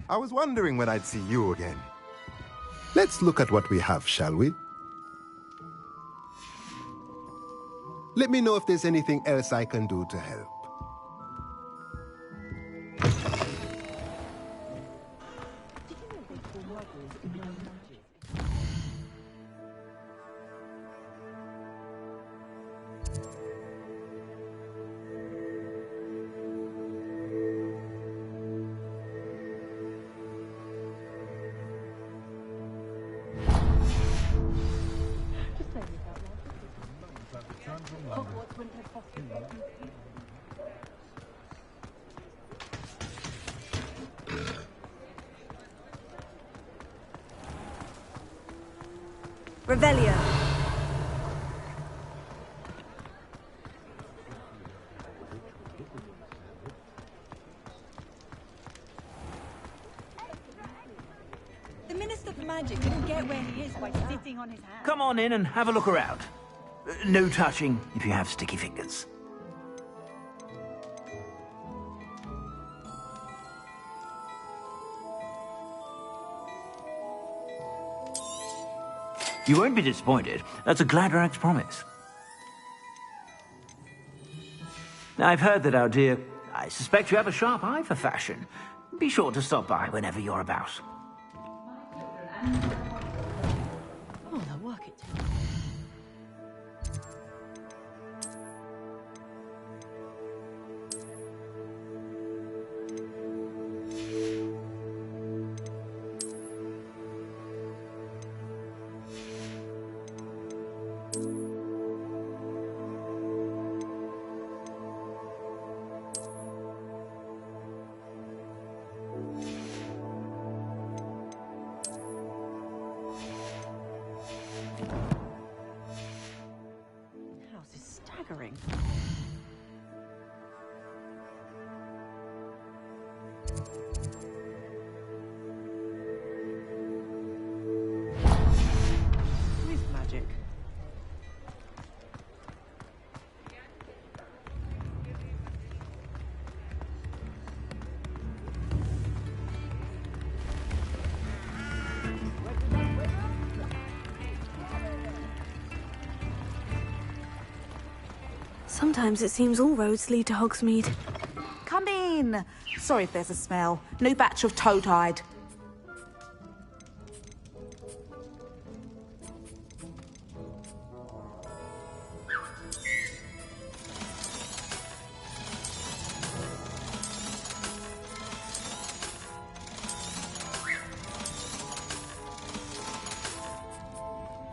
I was wondering when I'd see you again. Let's look at what we have, shall we? Let me know if there's anything else I can do to help. Revelio. The Minister for Magic didn't get where he is by sitting on his hands. Come on in and have a look around. No touching if you have sticky fingers. You won't be disappointed. That's a Gladrag's promise. Now, I've heard that out here. I suspect you have a sharp eye for fashion. Be sure to stop by whenever you're about. bucket. House is staggering. With magic. Sometimes it seems all roads lead to Hogsmeade. Come in. Sorry if there's a smell. New batch of toad-hide.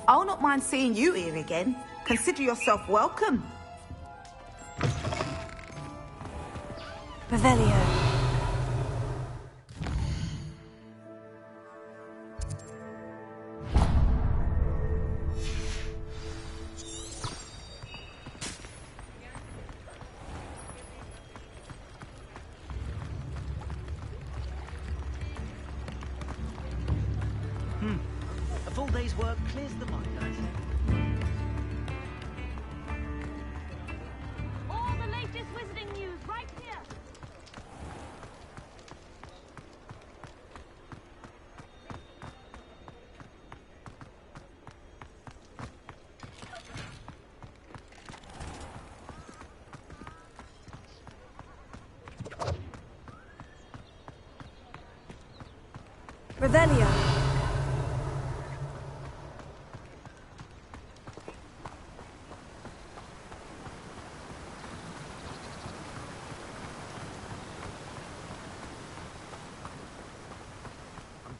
I'll not mind seeing you here again. Consider yourself welcome. Revelio. A full day's work clears the mind, I say. All the latest wizarding news right here. Revelio.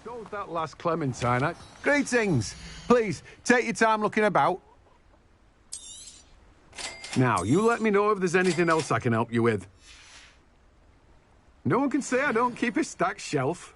Go with that last Clementine. Greetings. Please, take your time looking about. Now, you let me know if there's anything else I can help you with. No one can say I don't keep a stacked shelf.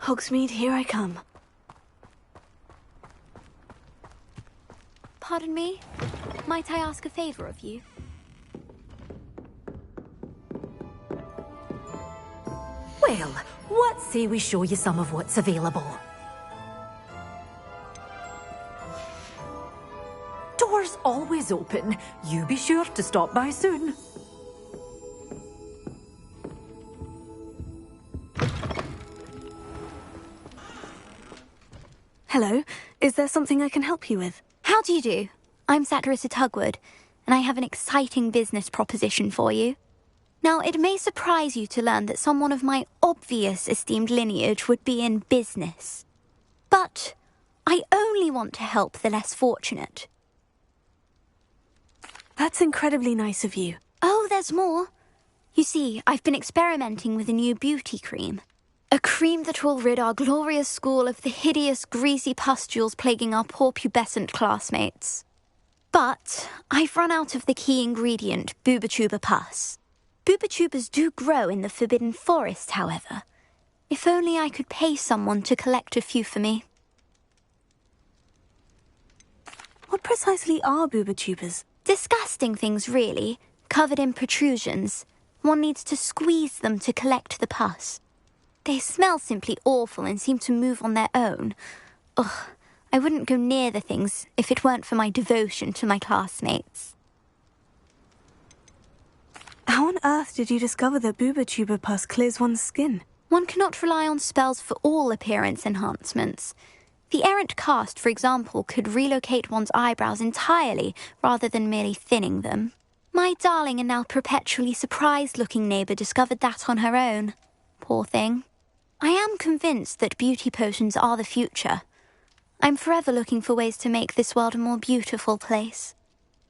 Hogsmeade, here I come. Pardon me? Might I ask a favor of you? Well, what say we show you some of what's available? Doors always open. You be sure to stop by soon. Hello. Is there something I can help you with? How do you do? I'm Satirissa Tugwood, and I have an exciting business proposition for you. Now, it may surprise you to learn that someone of my obvious esteemed lineage would be in business. But I only want to help the less fortunate. That's incredibly nice of you. Oh, there's more. You see, I've been experimenting with a new beauty cream. A cream that will rid our glorious school of the hideous, greasy pustules plaguing our poor pubescent classmates. But I've run out of the key ingredient, Booba-Tuba pus. Booba-Tubas do grow in the Forbidden Forest, however. If only I could pay someone to collect a few for me. What precisely are booba tubers? Disgusting things, really, covered in protrusions. One needs to squeeze them to collect the pus. They smell simply awful and seem to move on their own. Ugh, I wouldn't go near the things if it weren't for my devotion to my classmates. How on earth did you discover that booba tuber pus clears one's skin? One cannot rely on spells for all appearance enhancements. The errant cast, for example, could relocate one's eyebrows entirely rather than merely thinning them. My darling and now perpetually surprised-looking neighbour discovered that on her own. Poor thing. I am convinced that beauty potions are the future. I'm forever looking for ways to make this world a more beautiful place.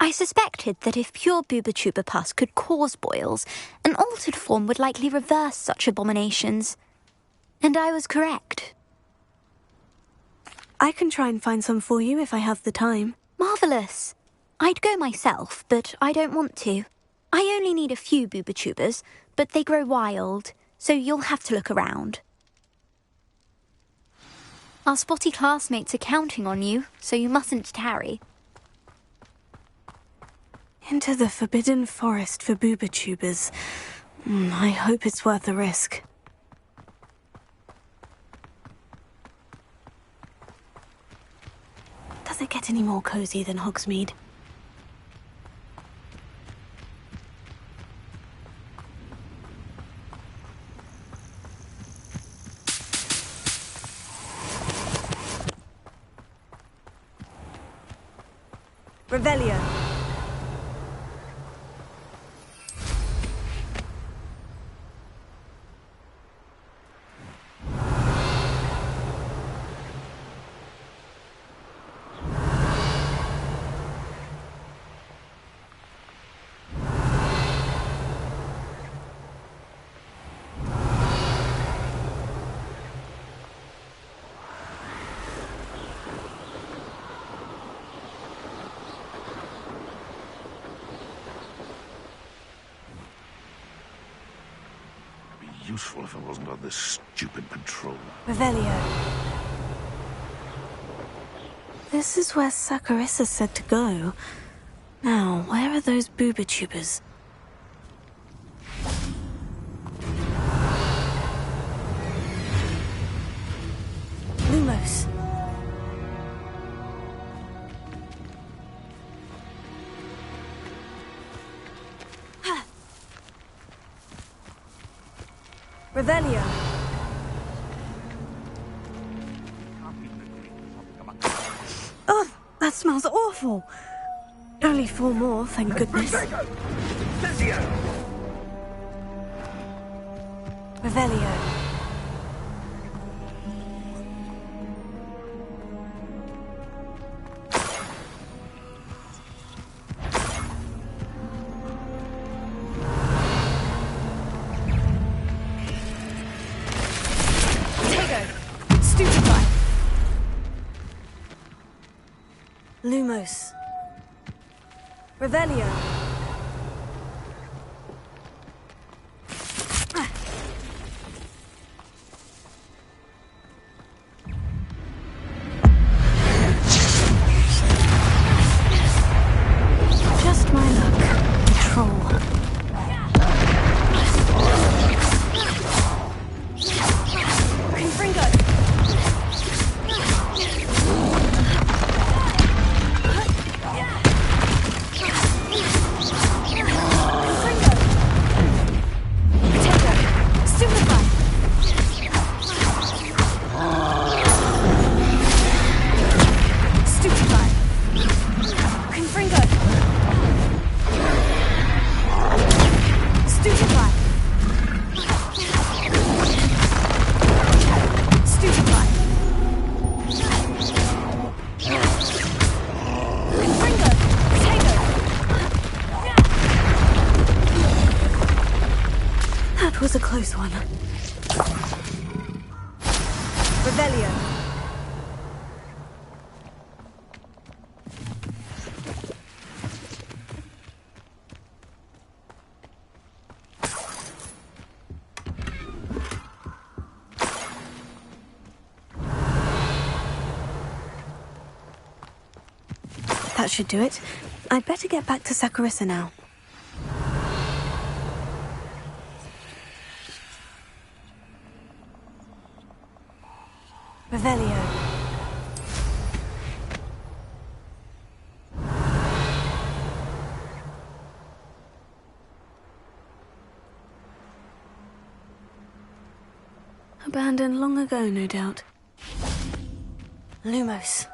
I suspected that if pure booba tuber pus could cause boils, an altered form would likely reverse such abominations. And I was correct. I can try and find some for you if I have the time. Marvellous. I'd go myself, but I don't want to. I only need a few booba tubers, but they grow wild, so you'll have to look around. Our spotty classmates are counting on you, so you mustn't tarry. Into the forbidden forest for booba tubers. I hope it's worth the risk. Does it get any more cozy than Hogsmeade? Revelio. Useful if I wasn't on this stupid patrol. Revelio. This is where Saccharissa said to go. Now, where are those booba tubers? Lumos. Revelio. Oh, that smells awful. Only 4 more, thank goodness. Revelio. Lumos. Revelio. Just my luck. Troll. That was a close one. Revelio. That should do it. I'd better get back to Saccharissa now. Revelio. Abandoned long ago, no doubt. Lumos.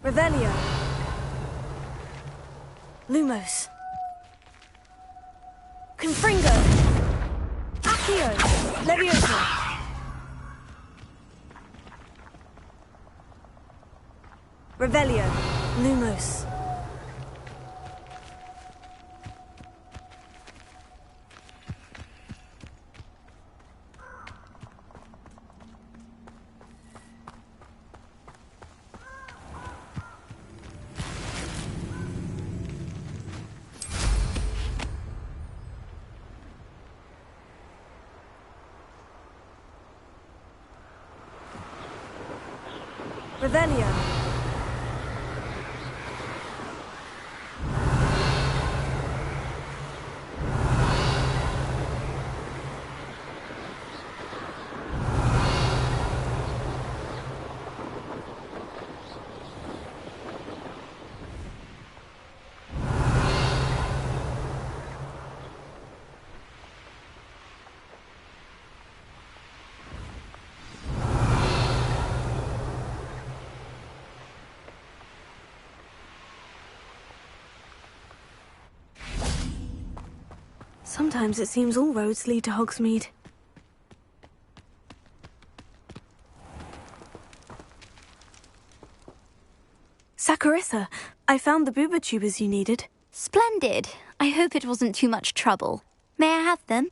Revelio. Lumos. Confringo. Accio. Leviosa. Revelio. Lumos. Revelio. Sometimes it seems all roads lead to Hogsmeade. Saccharissa, I found the booba tubers you needed. Splendid. I hope it wasn't too much trouble. May I have them?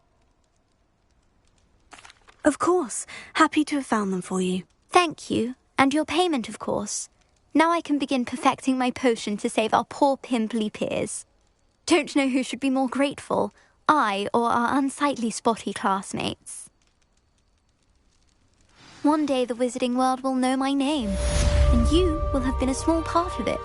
Of course. Happy to have found them for you. Thank you. And your payment, of course. Now I can begin perfecting my potion to save our poor pimply peers. Don't know who should be more grateful, I or our unsightly spotty classmates. One day the wizarding world will know my name, and you will have been a small part of it.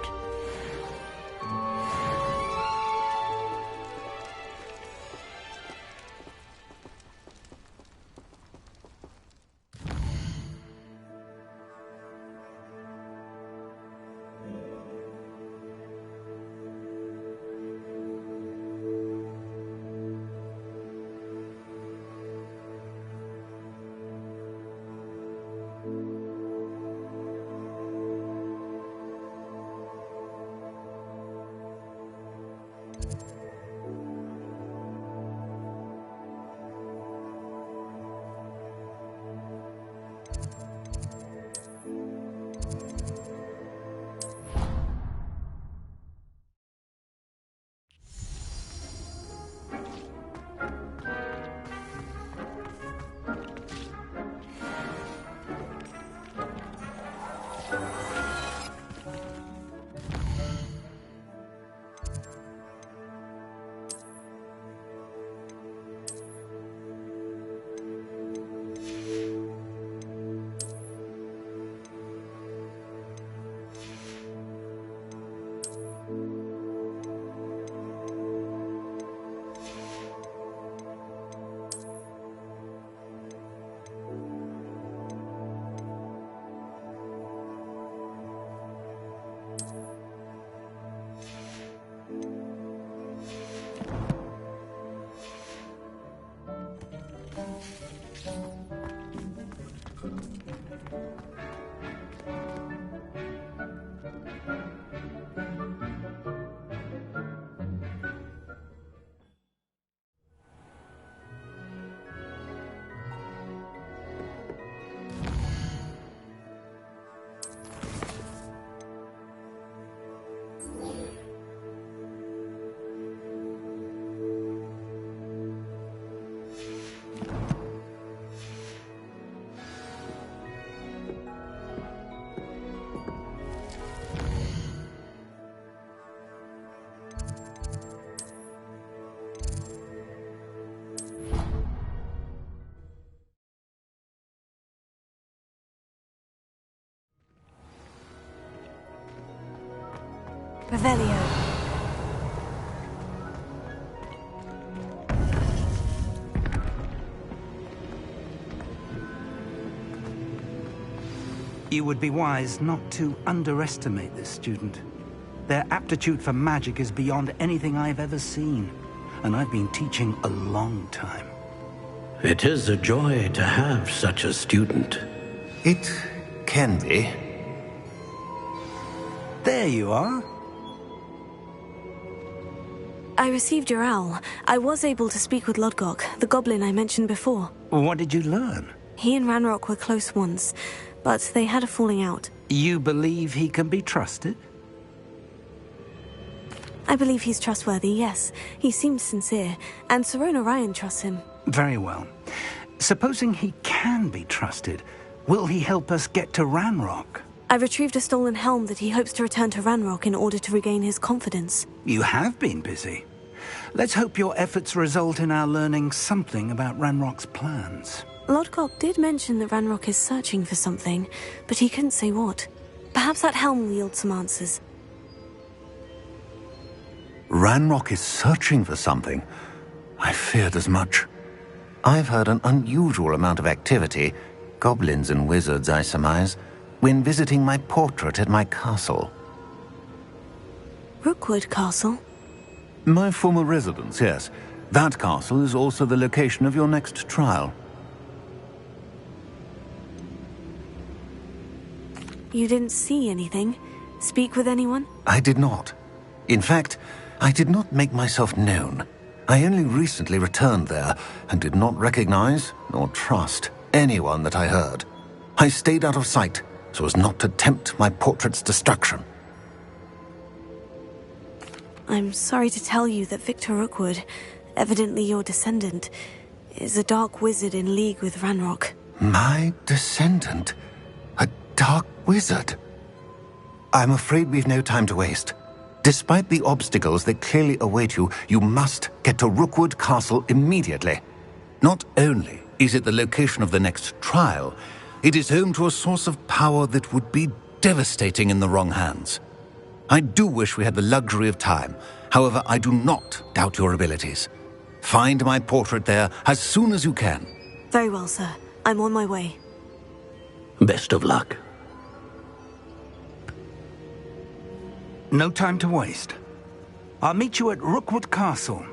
Revelio. You would be wise not to underestimate this student. Their aptitude for magic is beyond anything I've ever seen, and I've been teaching a long time. It is a joy to have such a student. It can be. There you are. I received your owl. I was able to speak with Lodgok, the goblin I mentioned before. What did you learn? He and Ranrock were close once, but they had a falling out. You believe he can be trusted? I believe he's trustworthy, yes. He seems sincere, and Sirona Ryan trusts him. Very well. Supposing he can be trusted, will he help us get to Ranrock? I retrieved a stolen helm that he hopes to return to Ranrock in order to regain his confidence. You have been busy. Let's hope your efforts result in our learning something about Ranrock's plans. Lodgok did mention that Ranrock is searching for something, but he couldn't say what. Perhaps that helm will yield some answers. Ranrock is searching for something. I feared as much. I've heard an unusual amount of activity, goblins and wizards, I surmise, when visiting my portrait at my castle. Rookwood Castle? My former residence, yes. That castle is also the location of your next trial. You didn't see anything? Speak with anyone? I did not. In fact, I did not make myself known. I only recently returned there and did not recognize nor trust anyone that I heard. I stayed out of sight so as not to tempt my portrait's destruction. I'm sorry to tell you that Victor Rookwood, evidently your descendant, is a dark wizard in league with Ranrock. My descendant? A dark wizard? I'm afraid we've no time to waste. Despite the obstacles that clearly await you, you must get to Rookwood Castle immediately. Not only is it the location of the next trial, it is home to a source of power that would be devastating in the wrong hands. I do wish we had the luxury of time. However, I do not doubt your abilities. Find my portrait there as soon as you can. Very well, sir. I'm on my way. Best of luck. No time to waste. I'll meet you at Rookwood Castle.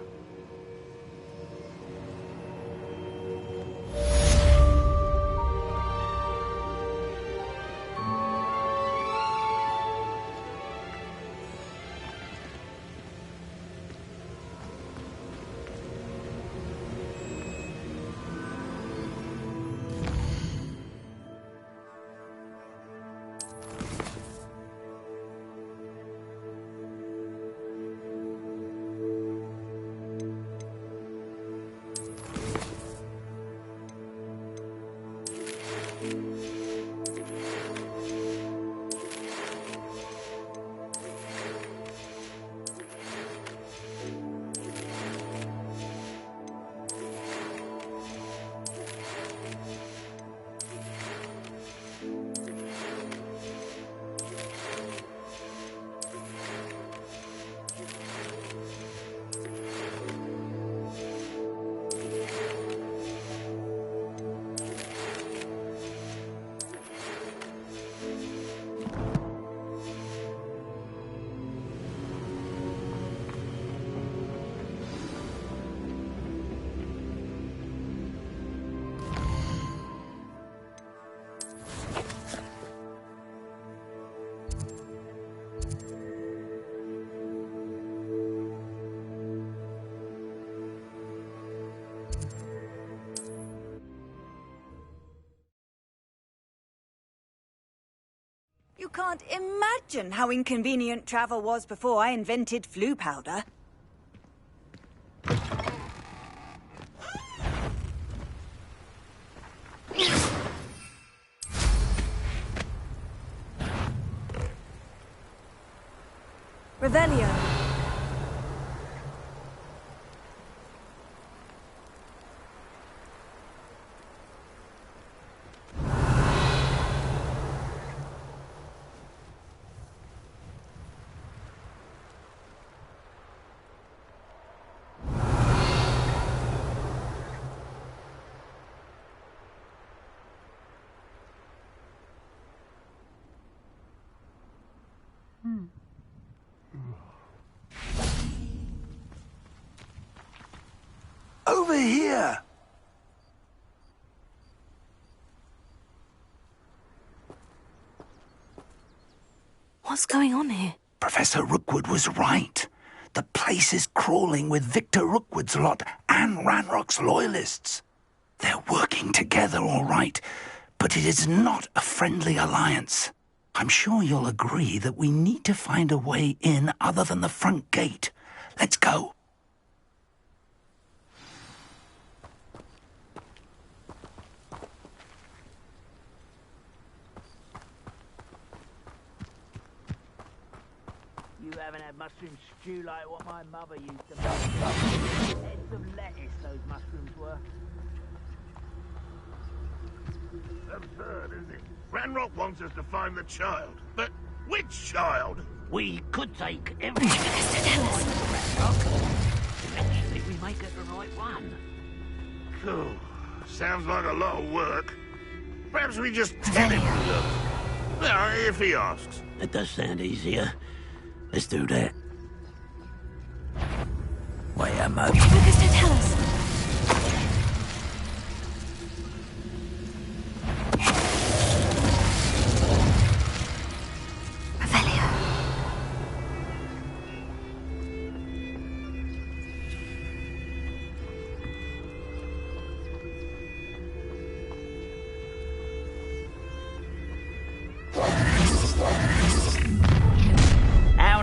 You can't imagine how inconvenient travel was before I invented flu powder. Revelio. over here. What's going on here? Professor Rookwood was right. The place is crawling with Victor Rookwood's lot and Ranrock's loyalists. They're working together all right, but it is not a friendly alliance. I'm sure you'll agree that we need to find a way in other than the front gate. Let's go. You haven't had mushroom stew like what my mother used to make. Heads of lettuce, those mushrooms were. Absurd, isn't it? Ranrock wants us to find the child. But which child? We could take everything eventually we make it the right one. Cool. Sounds like a lot of work. Perhaps we just tell him to look. Yeah, if he asks. It does sound easier. Let's do that. Wait a moment. Lucas, tell us.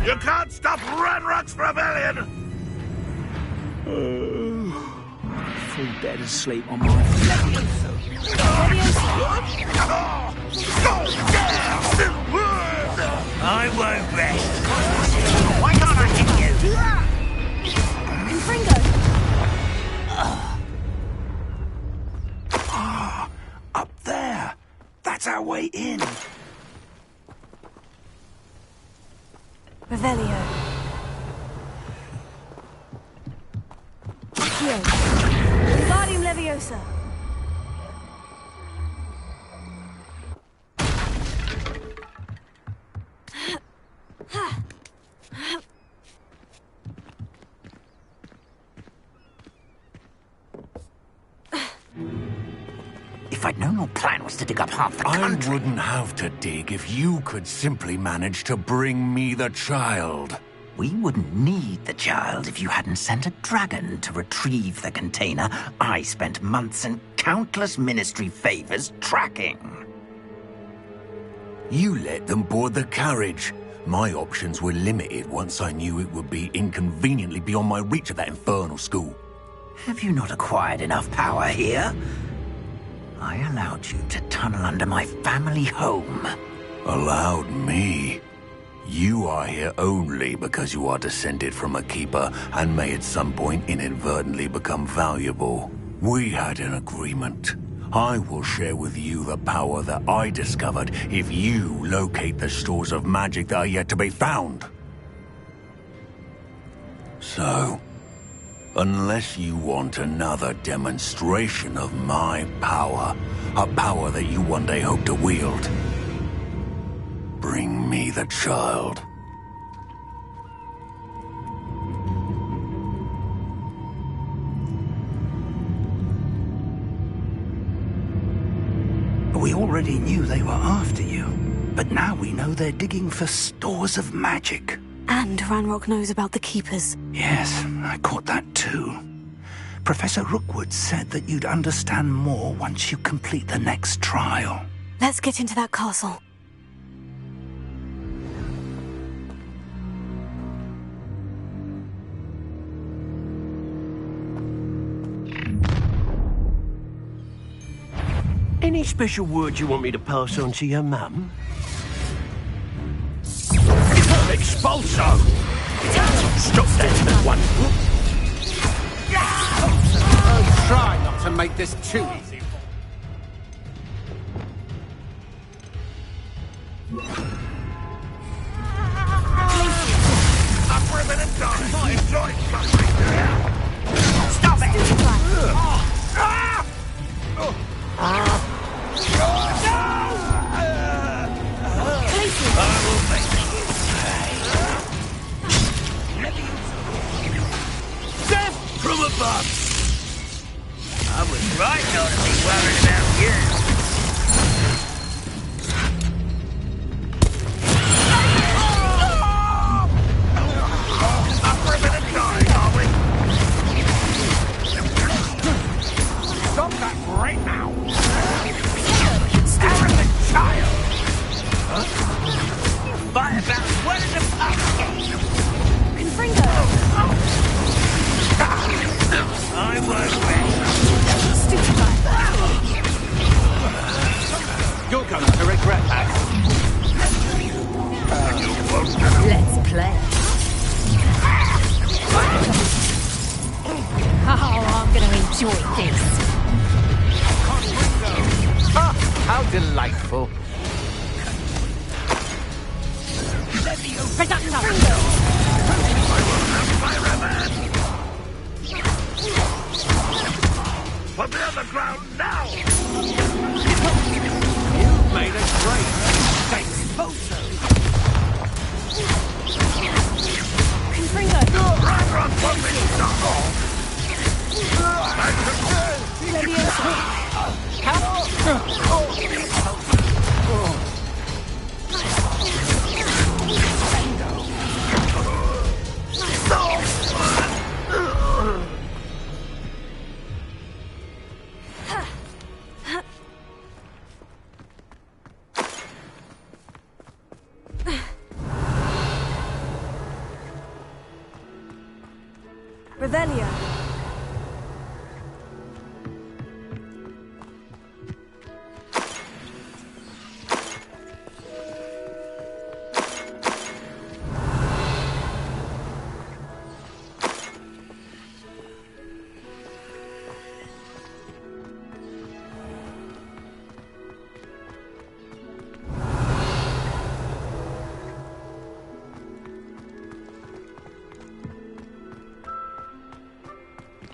You can't stop Ranrock's rebellion! Full dead asleep on my I won't rest. Why can't I hit you? Confringo! Up there. That's our way in. Revelio. Accio. Wingardium Leviosa. If I'd known your plan was to dig up half the country... I wouldn't have to dig if you could simply manage to bring me the child. We wouldn't need the child if you hadn't sent a dragon to retrieve the container I spent months and countless ministry favors tracking. You let them board the carriage. My options were limited once I knew it would be inconveniently beyond my reach at that infernal school. Have you not acquired enough power here? I allowed you to tunnel under my family home. Allowed me? You are here only because you are descended from a keeper and may at some point inadvertently become valuable. We had an agreement. I will share with you the power that I discovered if you locate the stores of magic that are yet to be found. So, unless you want another demonstration of my power, a power that you one day hope to wield, bring me the child. We already knew they were after you, but now we know they're digging for stores of magic. And Ranrock knows about the Keepers. Yes, I caught that too. Professor Rookwood said that you'd understand more once you complete the next trial. Let's get into that castle. Any special word you want me to pass on to your mum? Expulso! Stop that at once! Oh, try not to make this too easy. Up for a bit of time! Enjoy something! Stop it! I will make you pay. Death from above! right not to be worried about you. Up for a bit of time, are we? Stop that right now! Arrogant child! Huh? You fight about what in the pumpkin! Confringo! I won't wait. Stupid guy! You're going to regret that. Let's play. Oh, I'm going to enjoy this. Ah, how delightful. Put me on the ground now! You've made a great mistake. Confringo! Run, put me down! Revelio.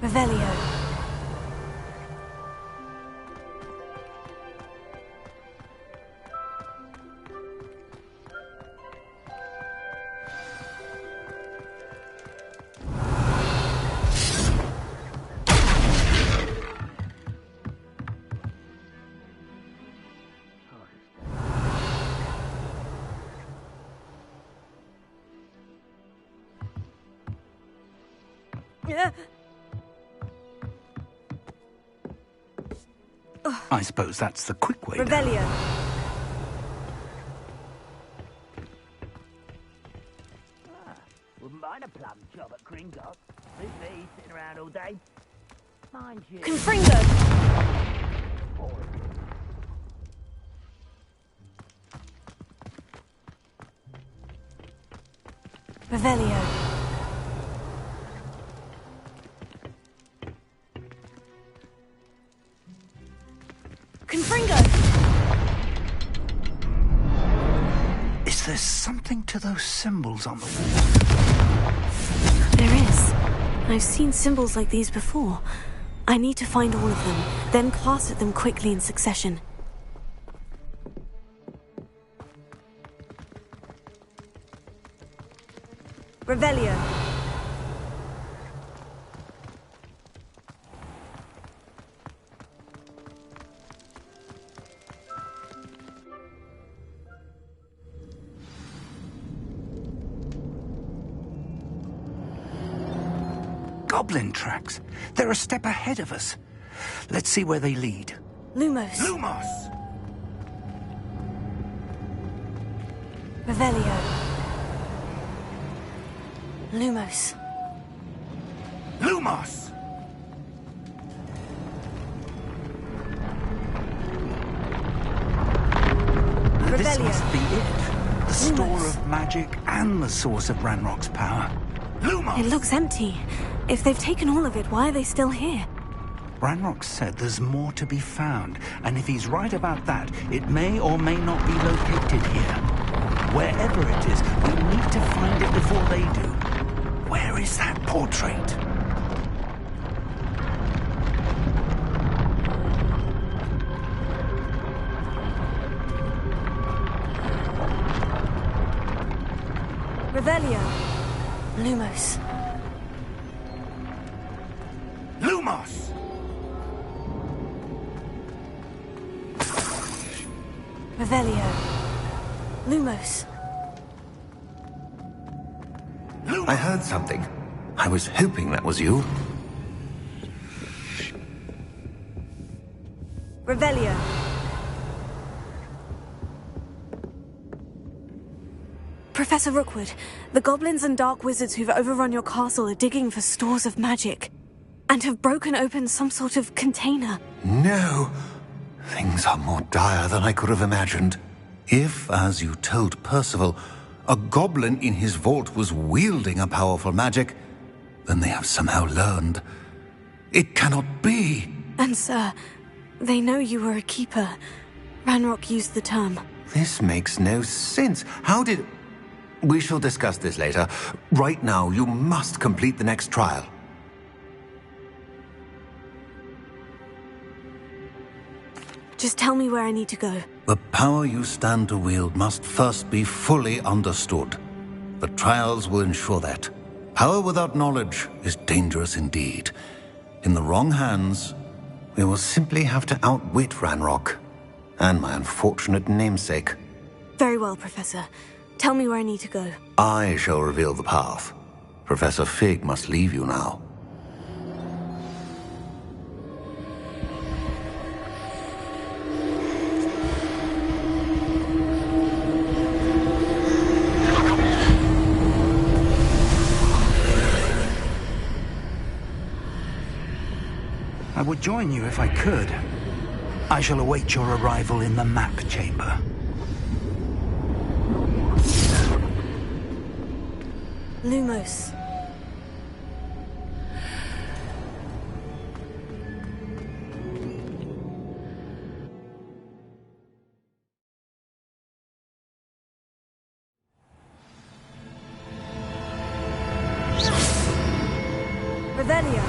Revelio. I suppose that's the quick way. Revelio. Wouldn't mind a plum job at Gringotts. Suit me, sitting around all day. Mind you. Confringo! Revelio. Confringo! Is there something to those symbols on the wall? There is. I've seen symbols like these before. I need to find all of them, then cast at them quickly in succession. Revelio. Goblin tracks. They're a step ahead of us. Let's see where they lead. Lumos. Lumos! Revelio. Lumos. Lumos! This must be it. The store of magic and the source of Ranrock's power. Lumos! It looks empty. If they've taken all of it, why are they still here? Ranrock said there's more to be found, and if he's right about that, it may or may not be located here. Wherever it is, we need to find it before they do. Where is that portrait? Revelio. Lumos. Lumos! Revelio. Lumos. I heard something. I was hoping that was you. Revelio. Professor Rookwood, the goblins and dark wizards who've overrun your castle are digging for stores of magic and have broken open some sort of container. No. Things are more dire than I could have imagined. If, as you told Percival, a goblin in his vault was wielding a powerful magic, then they have somehow learned. It cannot be. And sir, they know you were a keeper. Ranrock used the term. This makes no sense. How did... We shall discuss this later. Right now, you must complete the next trial. Just tell me where I need to go. The power you stand to wield must first be fully understood. The trials will ensure that. Power without knowledge is dangerous indeed. In the wrong hands, we will simply have to outwit Ranrock and my unfortunate namesake. Very well, Professor. Tell me where I need to go. I shall reveal the path. Professor Fig must leave you now. I would join you if I could. I shall await your arrival in the map chamber. Lumos. Revelio.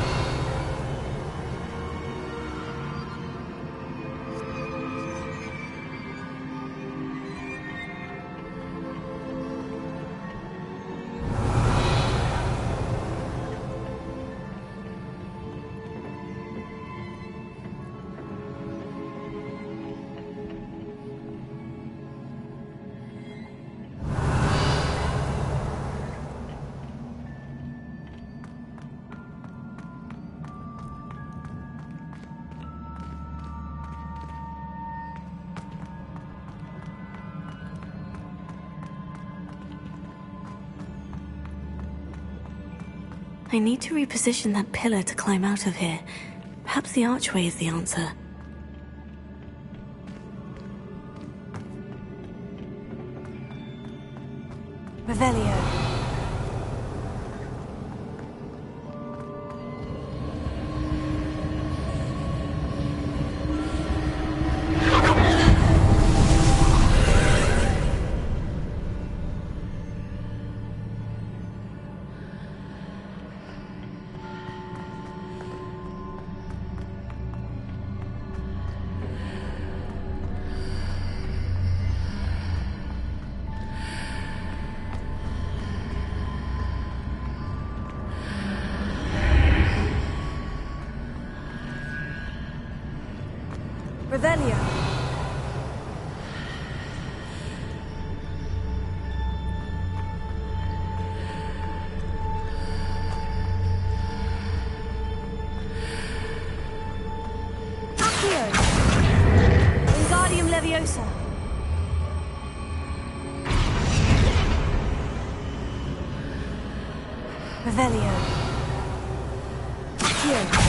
I need to reposition that pillar to climb out of here. Perhaps the archway is the answer. Revelio. Revelio. Accio. Wingardium Leviosa. Revelio. Accio.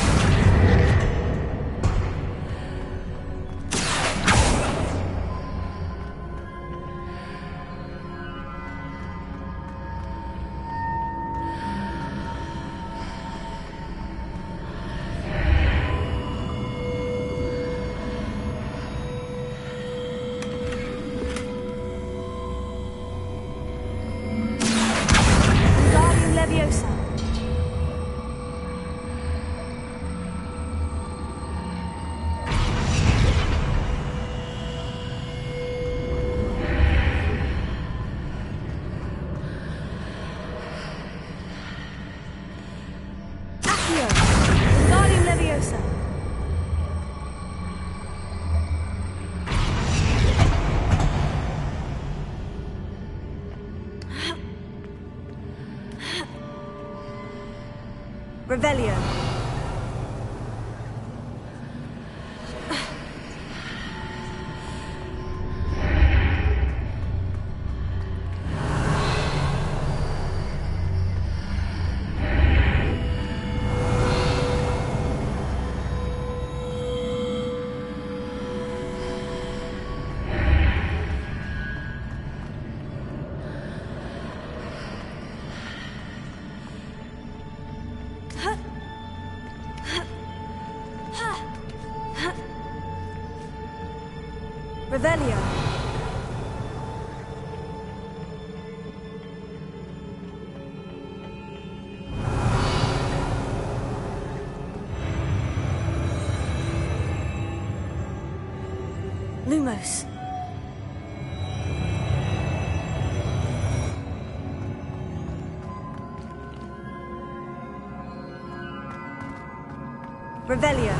Leviosa. Revelio. Revelio. Lumos. Revelio.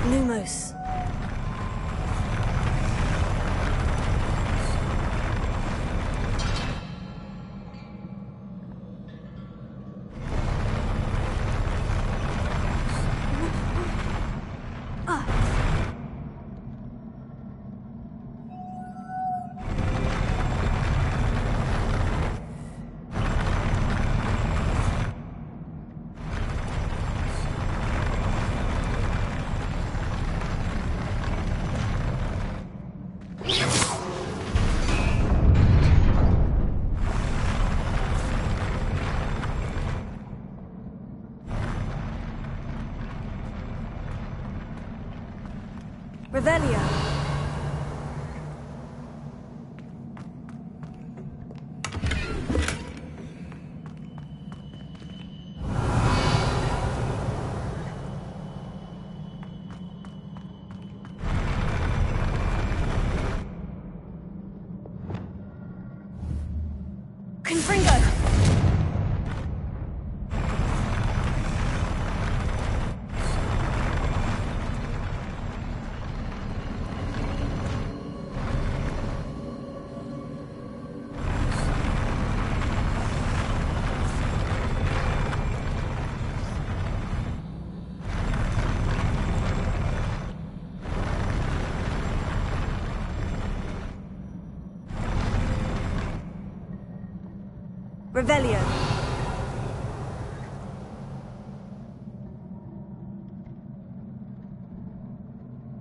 Lumos. Revelio. Confringo. Revelio.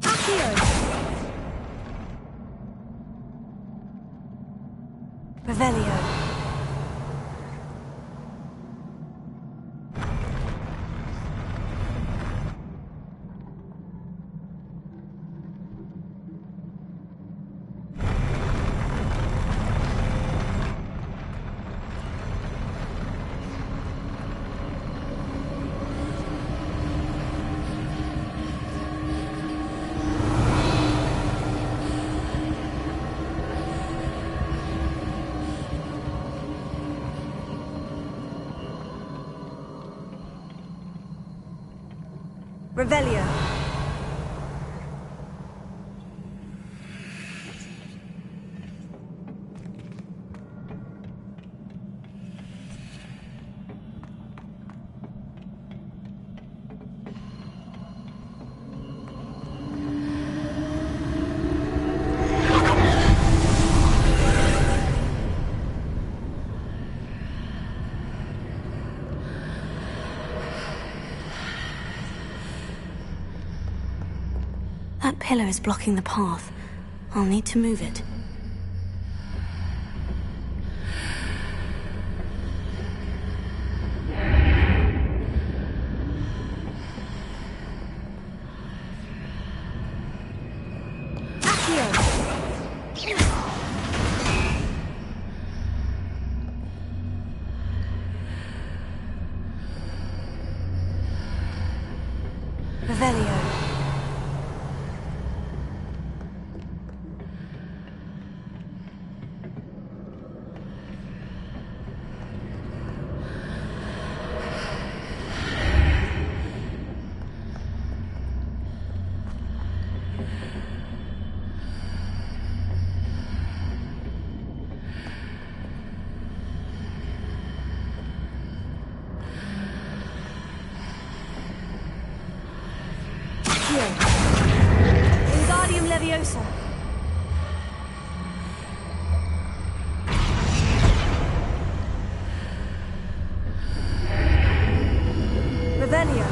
Accio. Revelio. Revelio. That pillar is blocking the path. I'll need to move it. Revelio. Leviosa! Revelio!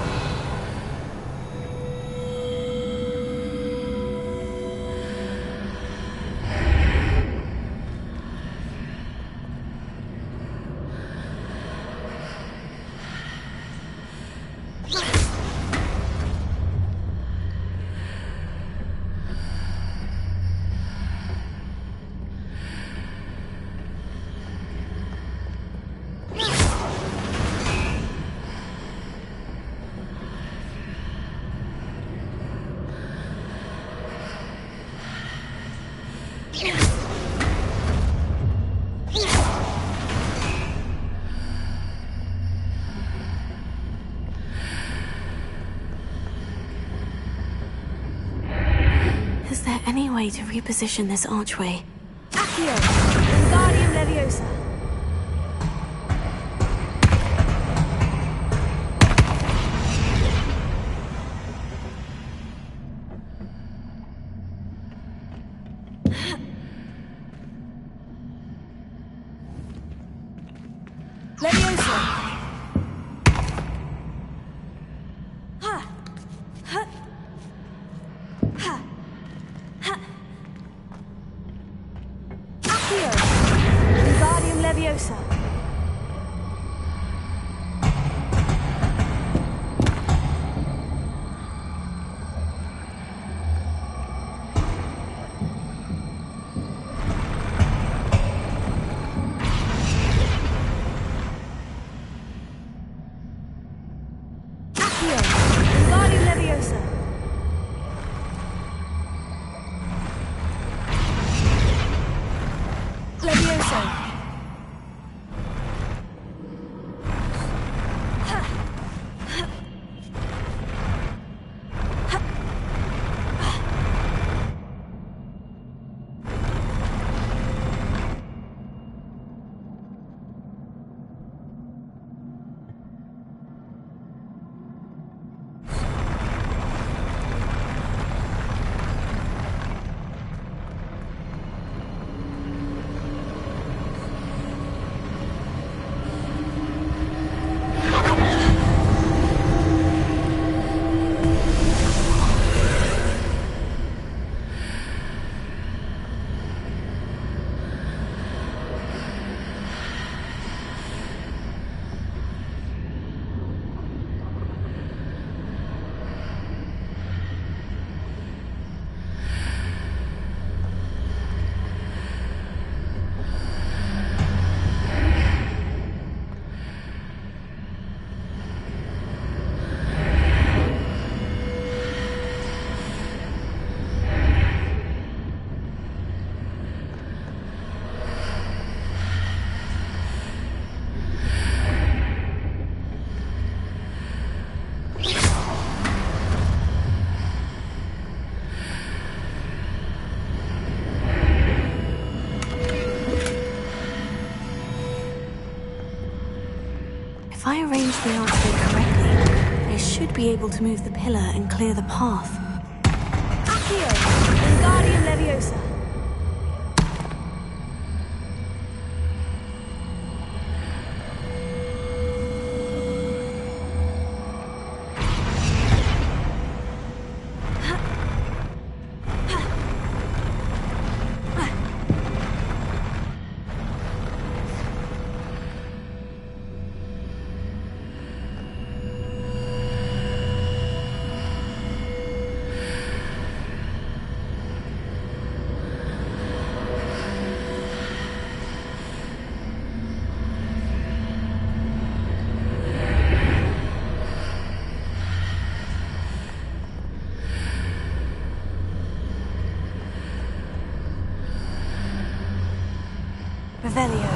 Is there any way to reposition this archway? Accio! Wingardium Leviosa! Leviosa! Ha! Ha! Ha! Ha! Accio! Wingardium Leviosa! Accio! Wingardium Leviosa! Leviosa! Ha! Ha! Ha! If I arrange the archway correctly, I should be able to move the pillar and clear the path. Accio! Wingardium Leviosa! Revelio.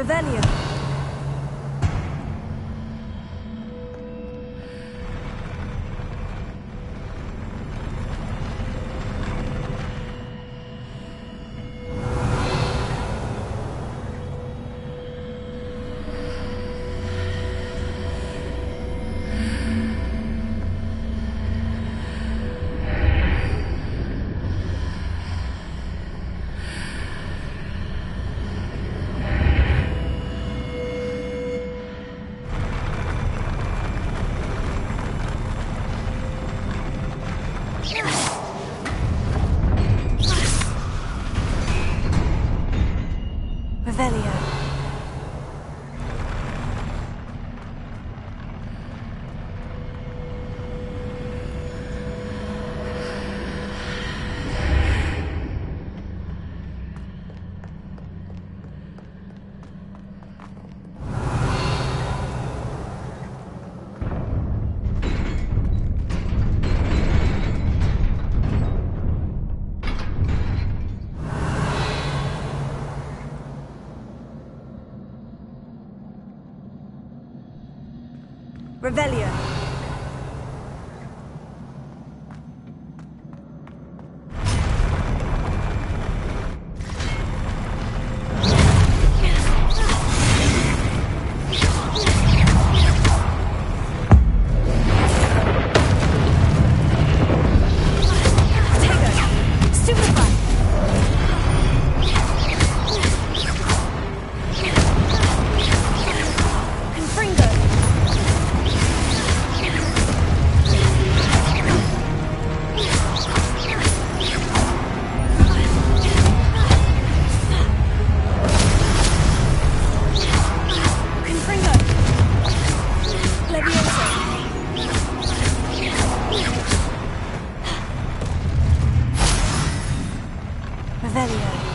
Revelio. Revelio. Revelio.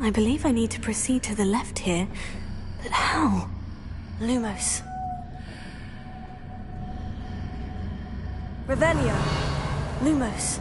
I believe I need to proceed to the left here, but how? Lumos. Revelio. Lumos.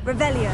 Revelio.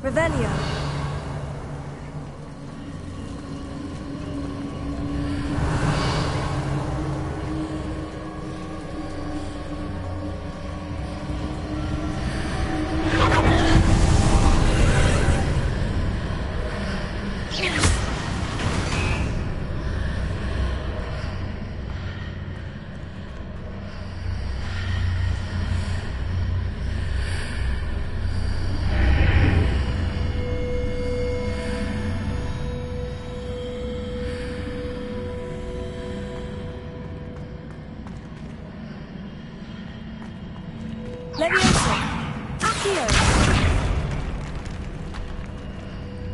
Revelio. Levioso. Accio.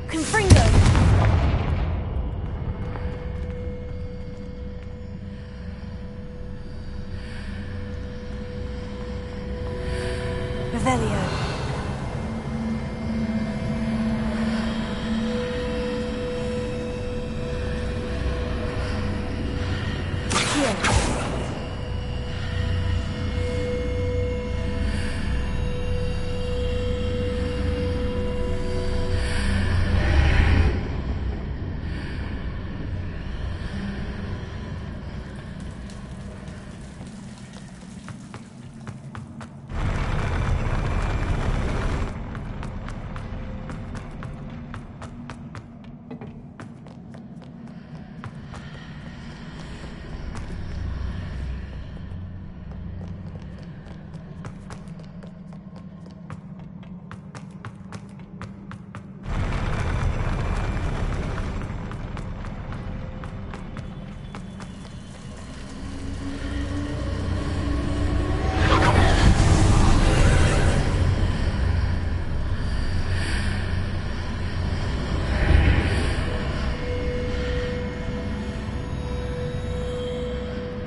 Confringo. Revelio. Accio.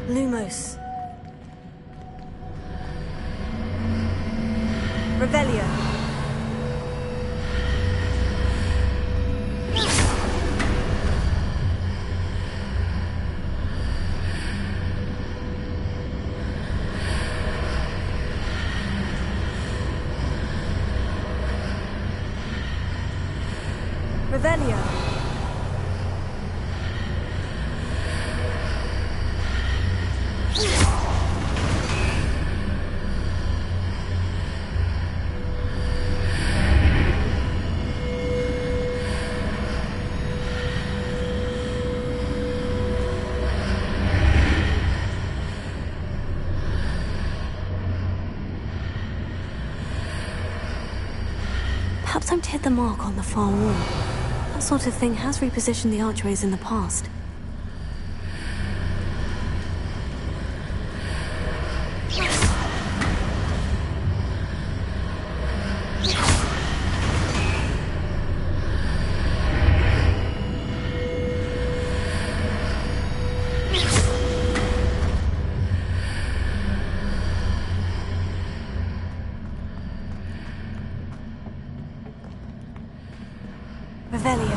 Lumos. Revelio. Revelio. Perhaps I'm to hit the mark on the far wall. That sort of thing has repositioned the archways in the past. Revelio.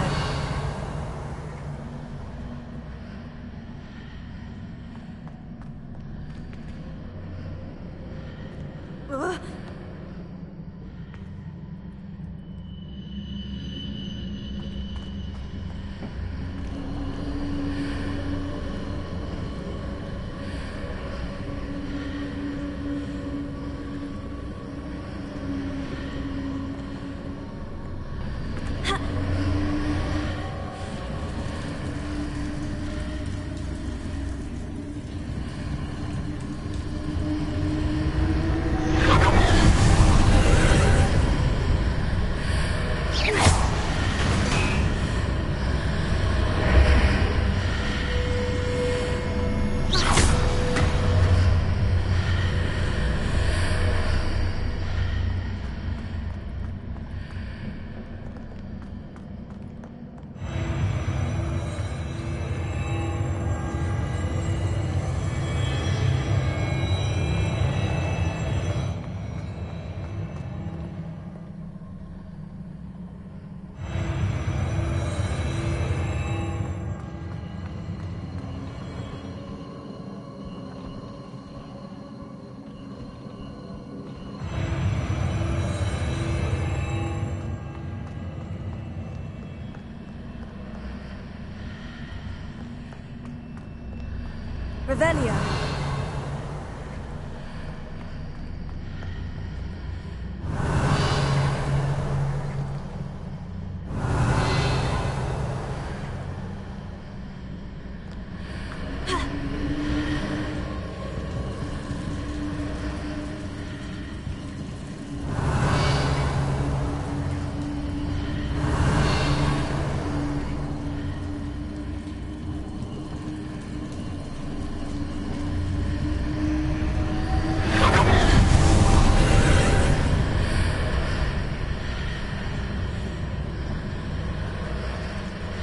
Revelio.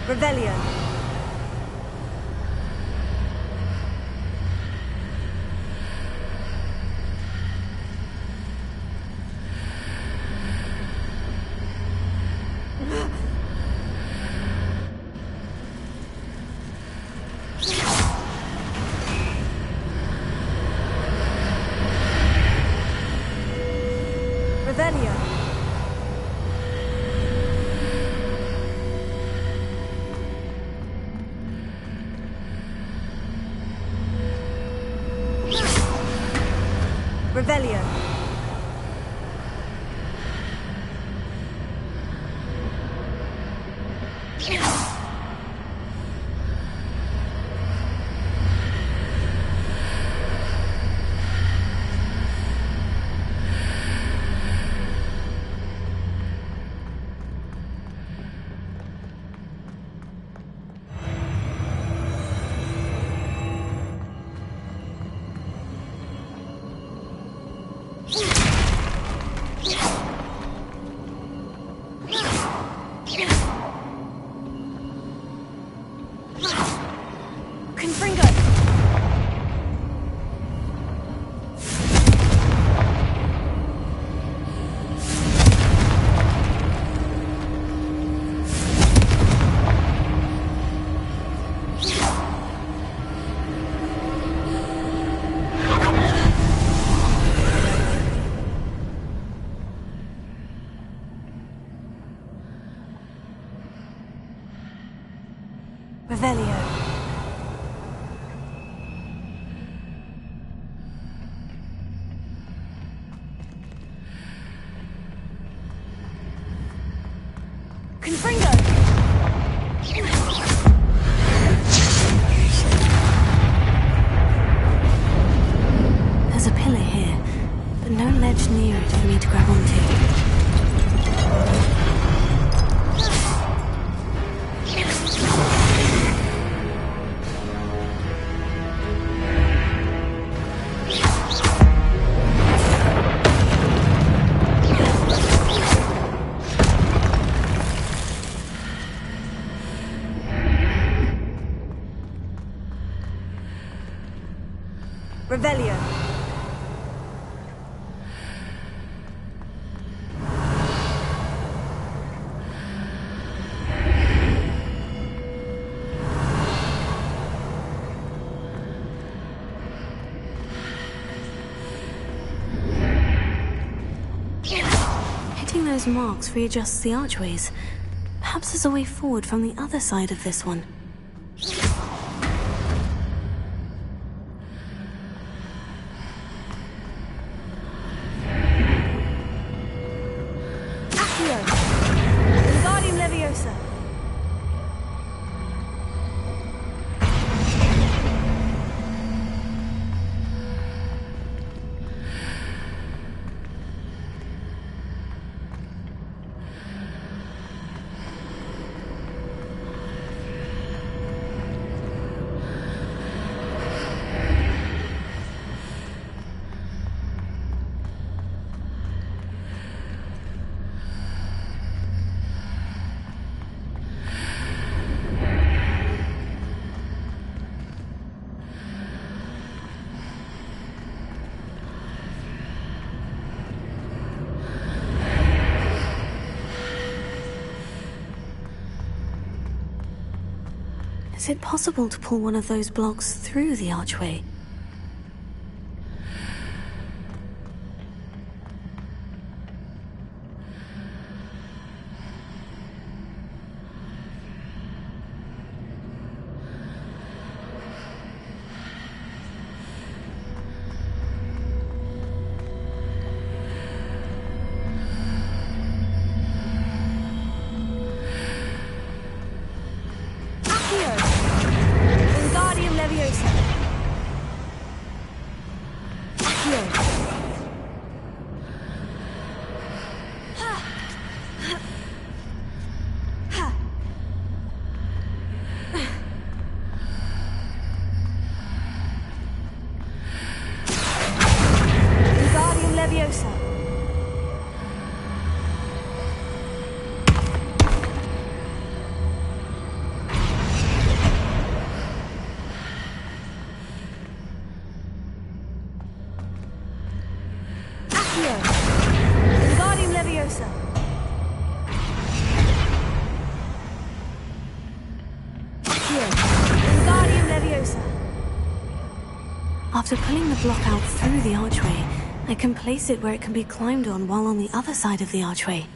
Revelio. Revelio. Revelio. Revelio. Confringo! There's a pillar here, but no ledge near it for me to grab onto. Revelio. Hitting those marks readjusts the archways. Perhaps there's a way forward from the other side of this one. Is it possible to pull one of those blocks through the archway? After pulling the block out through the archway, I can place it where it can be climbed on while on the other side of the archway.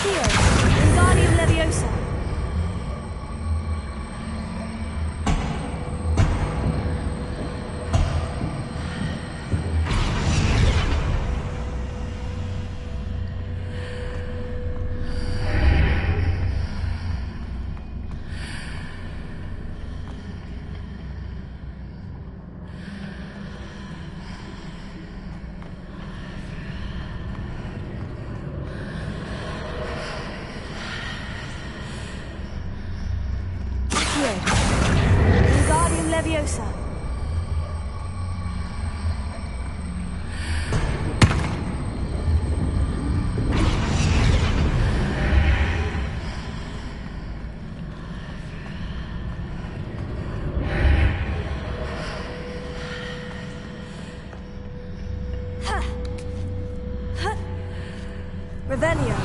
Accio! Wingardium Leviosa! Wingardium Leviosa. Revelio.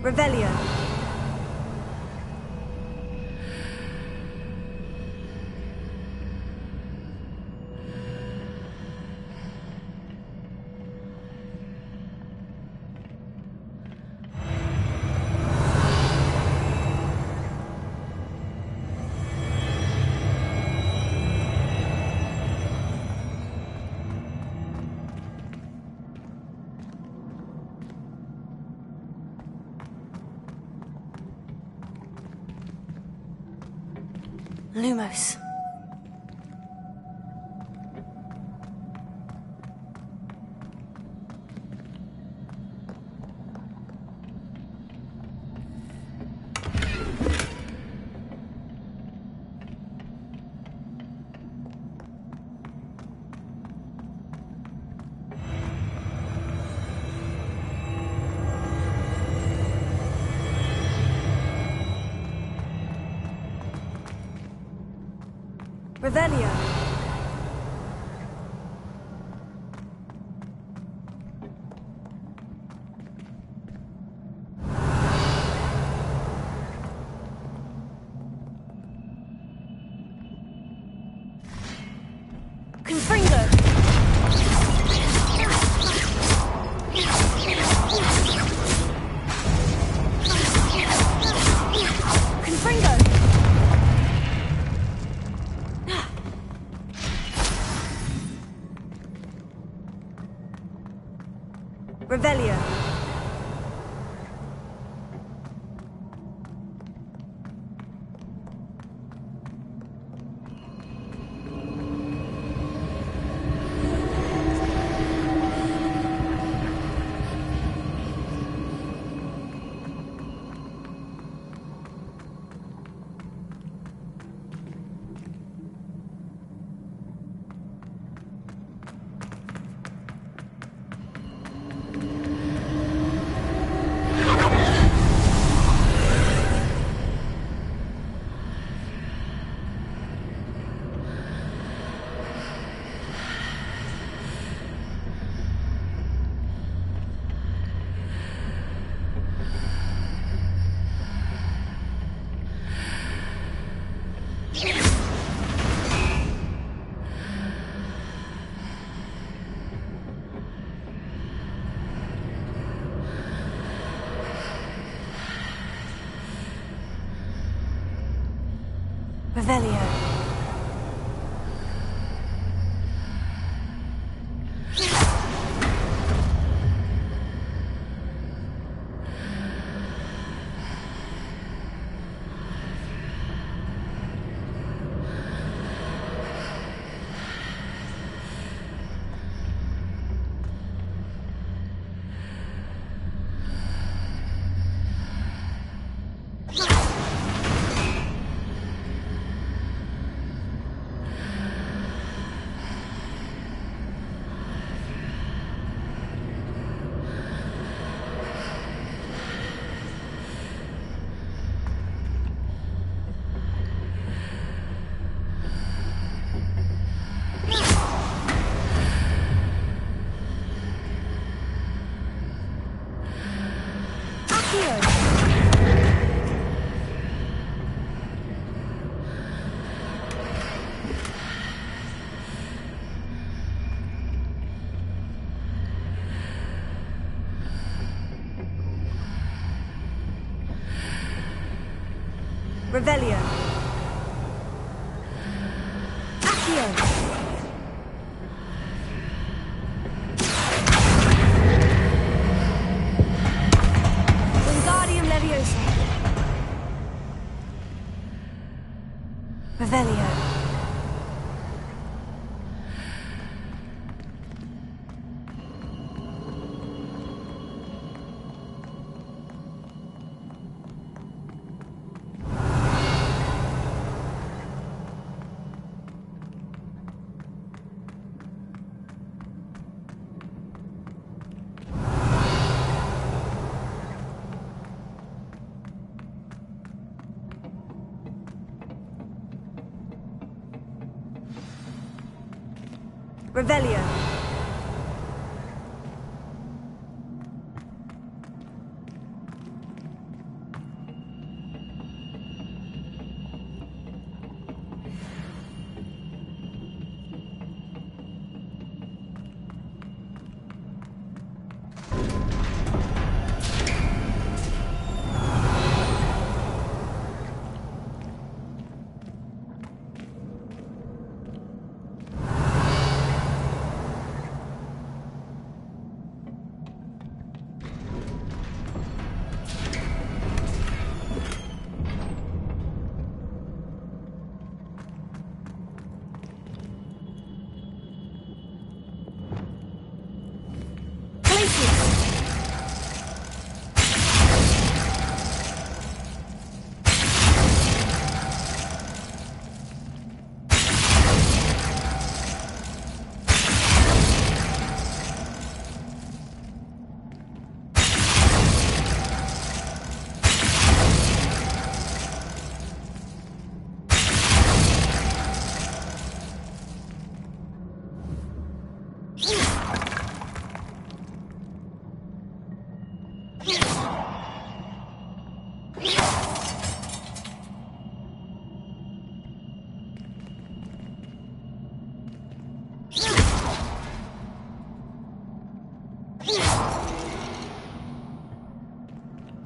Revelio. Lumos. Revelio. Confringo. Confringo. Revelio. Revelio. Revelio. Accio. Wingardium Leviosa. Revelio. Revelio.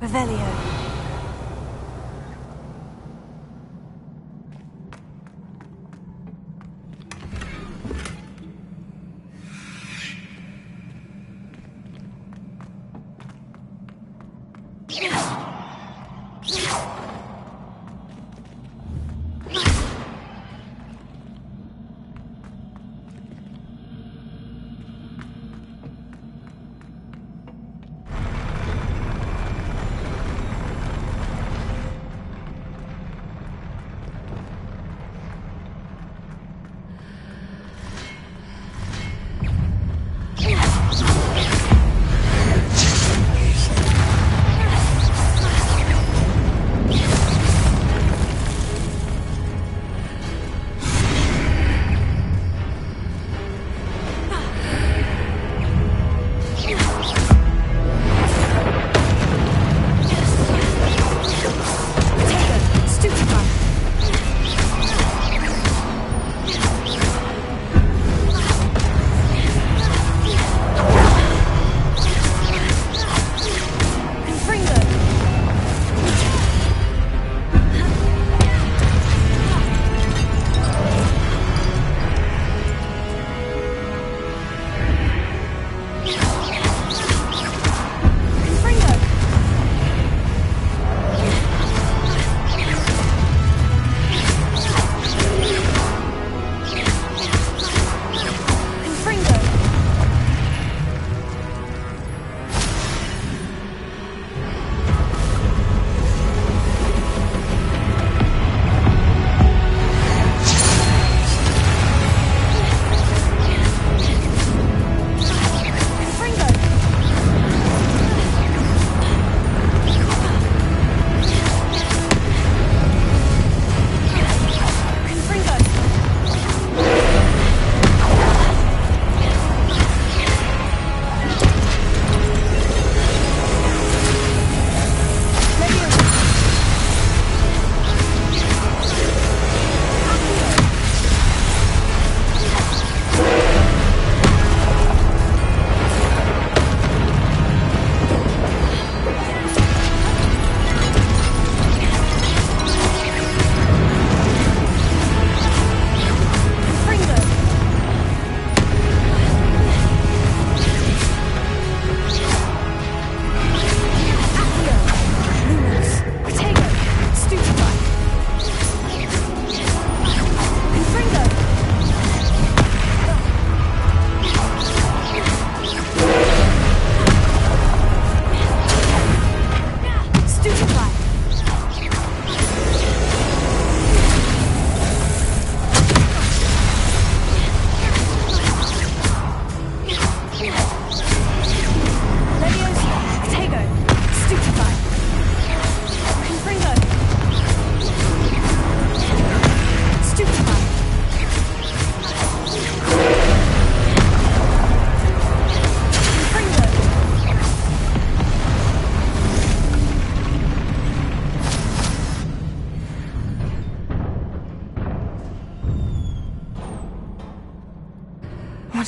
Revelio.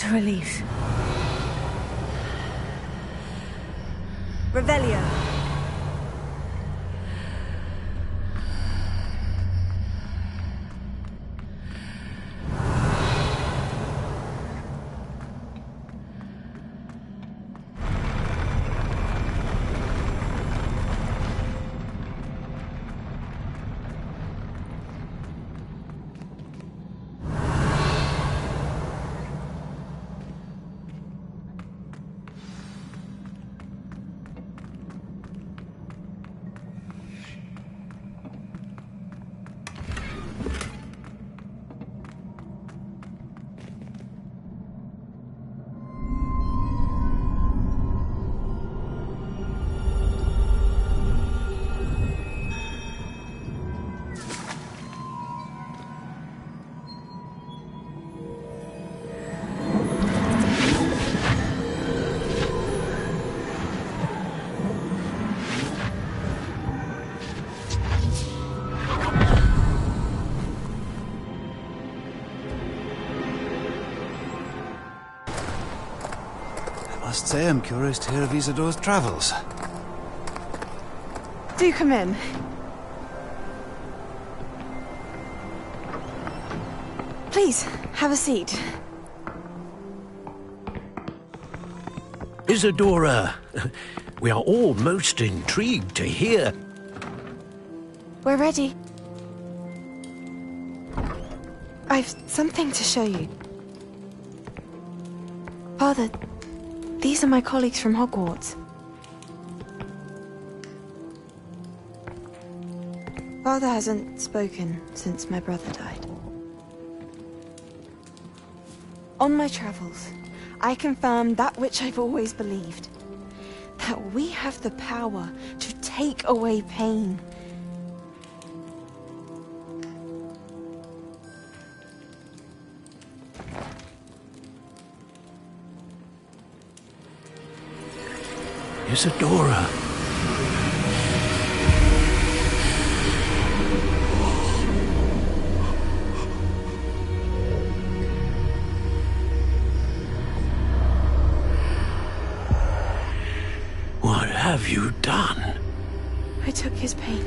a relief. Revelio. I must say I'm curious to hear of Isadore's travels. Do come in. Please, have a seat. Isadora, we are all most intrigued to hear. We're ready. I've something to show you. Father, these are my colleagues from Hogwarts. Father hasn't spoken since my brother died. On my travels, I confirmed that which I've always believed. That we have the power to take away pain. Isadora. What have you done? I took his pain.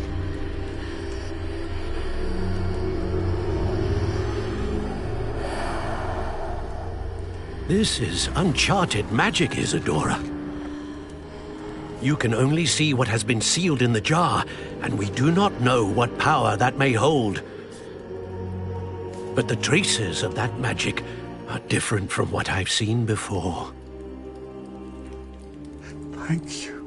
This is uncharted magic, Isadora. You can only see what has been sealed in the jar, and we do not know what power that may hold. But the traces of that magic are different from what I've seen before. Thank you.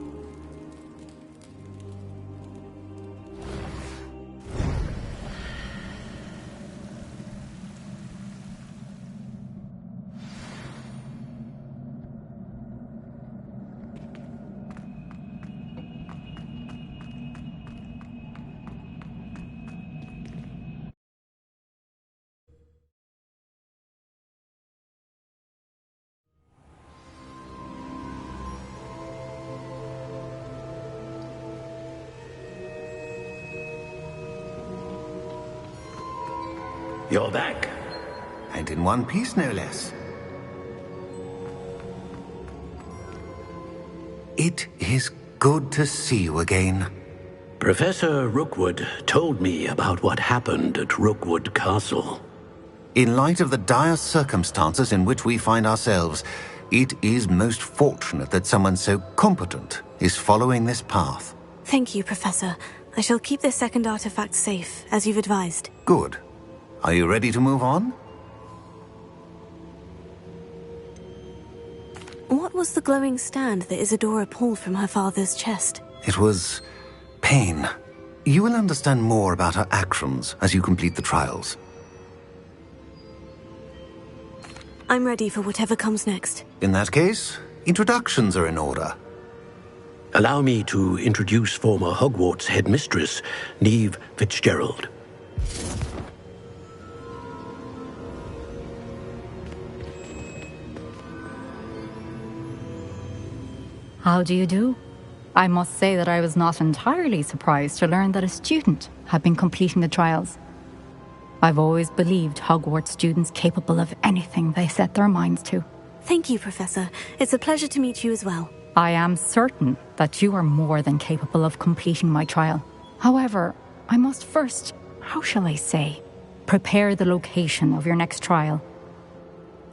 You're back. And in one piece, no less. It is good to see you again. Professor Rookwood told me about what happened at Rookwood Castle. In light of the dire circumstances in which we find ourselves, it is most fortunate that someone so competent is following this path. Thank you, Professor. I shall keep this second artifact safe, as you've advised. Good. Are you ready to move on? What was the glowing stand that Isadora pulled from her father's chest? It was pain. You will understand more about her actions as you complete the trials. I'm ready for whatever comes next. In that case, introductions are in order. Allow me to introduce former Hogwarts headmistress, Neve Fitzgerald. How do you do? I must say that I was not entirely surprised to learn that a student had been completing the trials. I've always believed Hogwarts students capable of anything they set their minds to. Thank you, Professor. It's a pleasure to meet you as well. I am certain that you are more than capable of completing my trial. However, I must first, how shall I say, prepare the location of your next trial.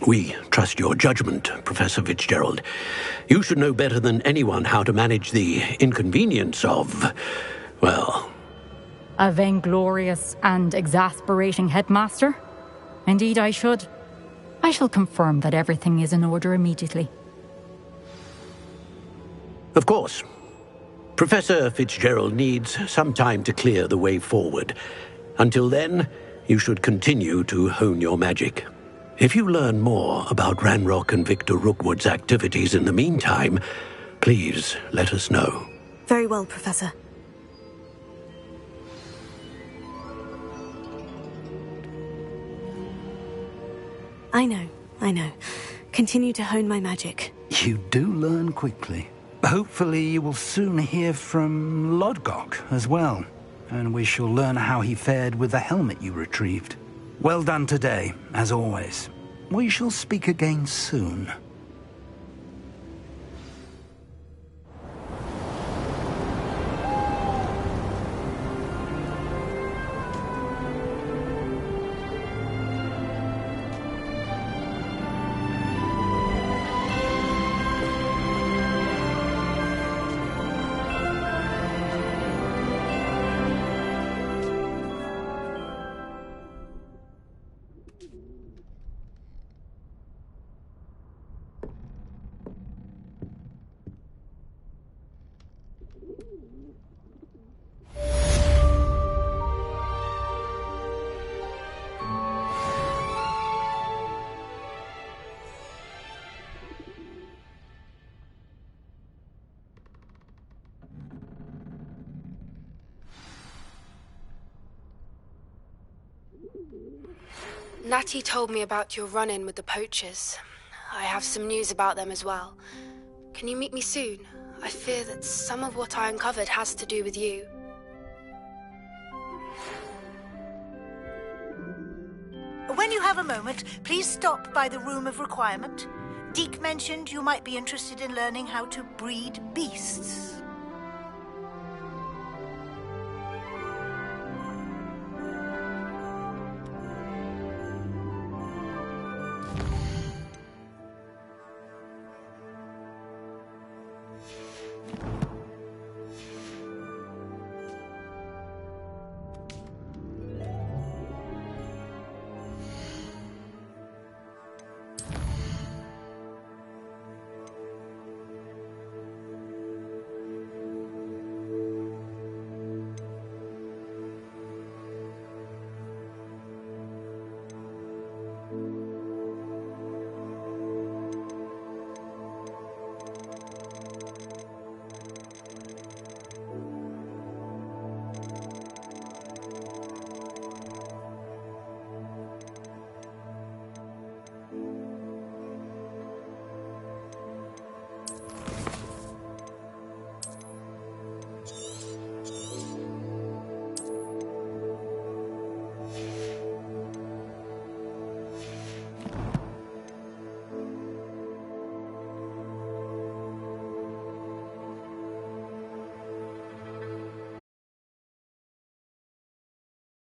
We trust your judgment, Professor Fitzgerald. You should know better than anyone how to manage the inconvenience of, well... A vainglorious and exasperating headmaster? Indeed I should. I shall confirm that everything is in order immediately. Of course. Professor Fitzgerald needs some time to clear the way forward. Until then, you should continue to hone your magic. If you learn more about Ranrock and Victor Rookwood's activities in the meantime, please let us know. Very well, Professor. I know. Continue to hone my magic. You do learn quickly. Hopefully you will soon hear from Lodgok as well, and we shall learn how he fared with the helmet you retrieved. Well done today, as always. We shall speak again soon. Natty told me about your run-in with the poachers. I have some news about them as well. Can you meet me soon? I fear that some of what I uncovered has to do with you. When you have a moment, please stop by the Room of Requirement. Deke mentioned you might be interested in learning how to breed beasts.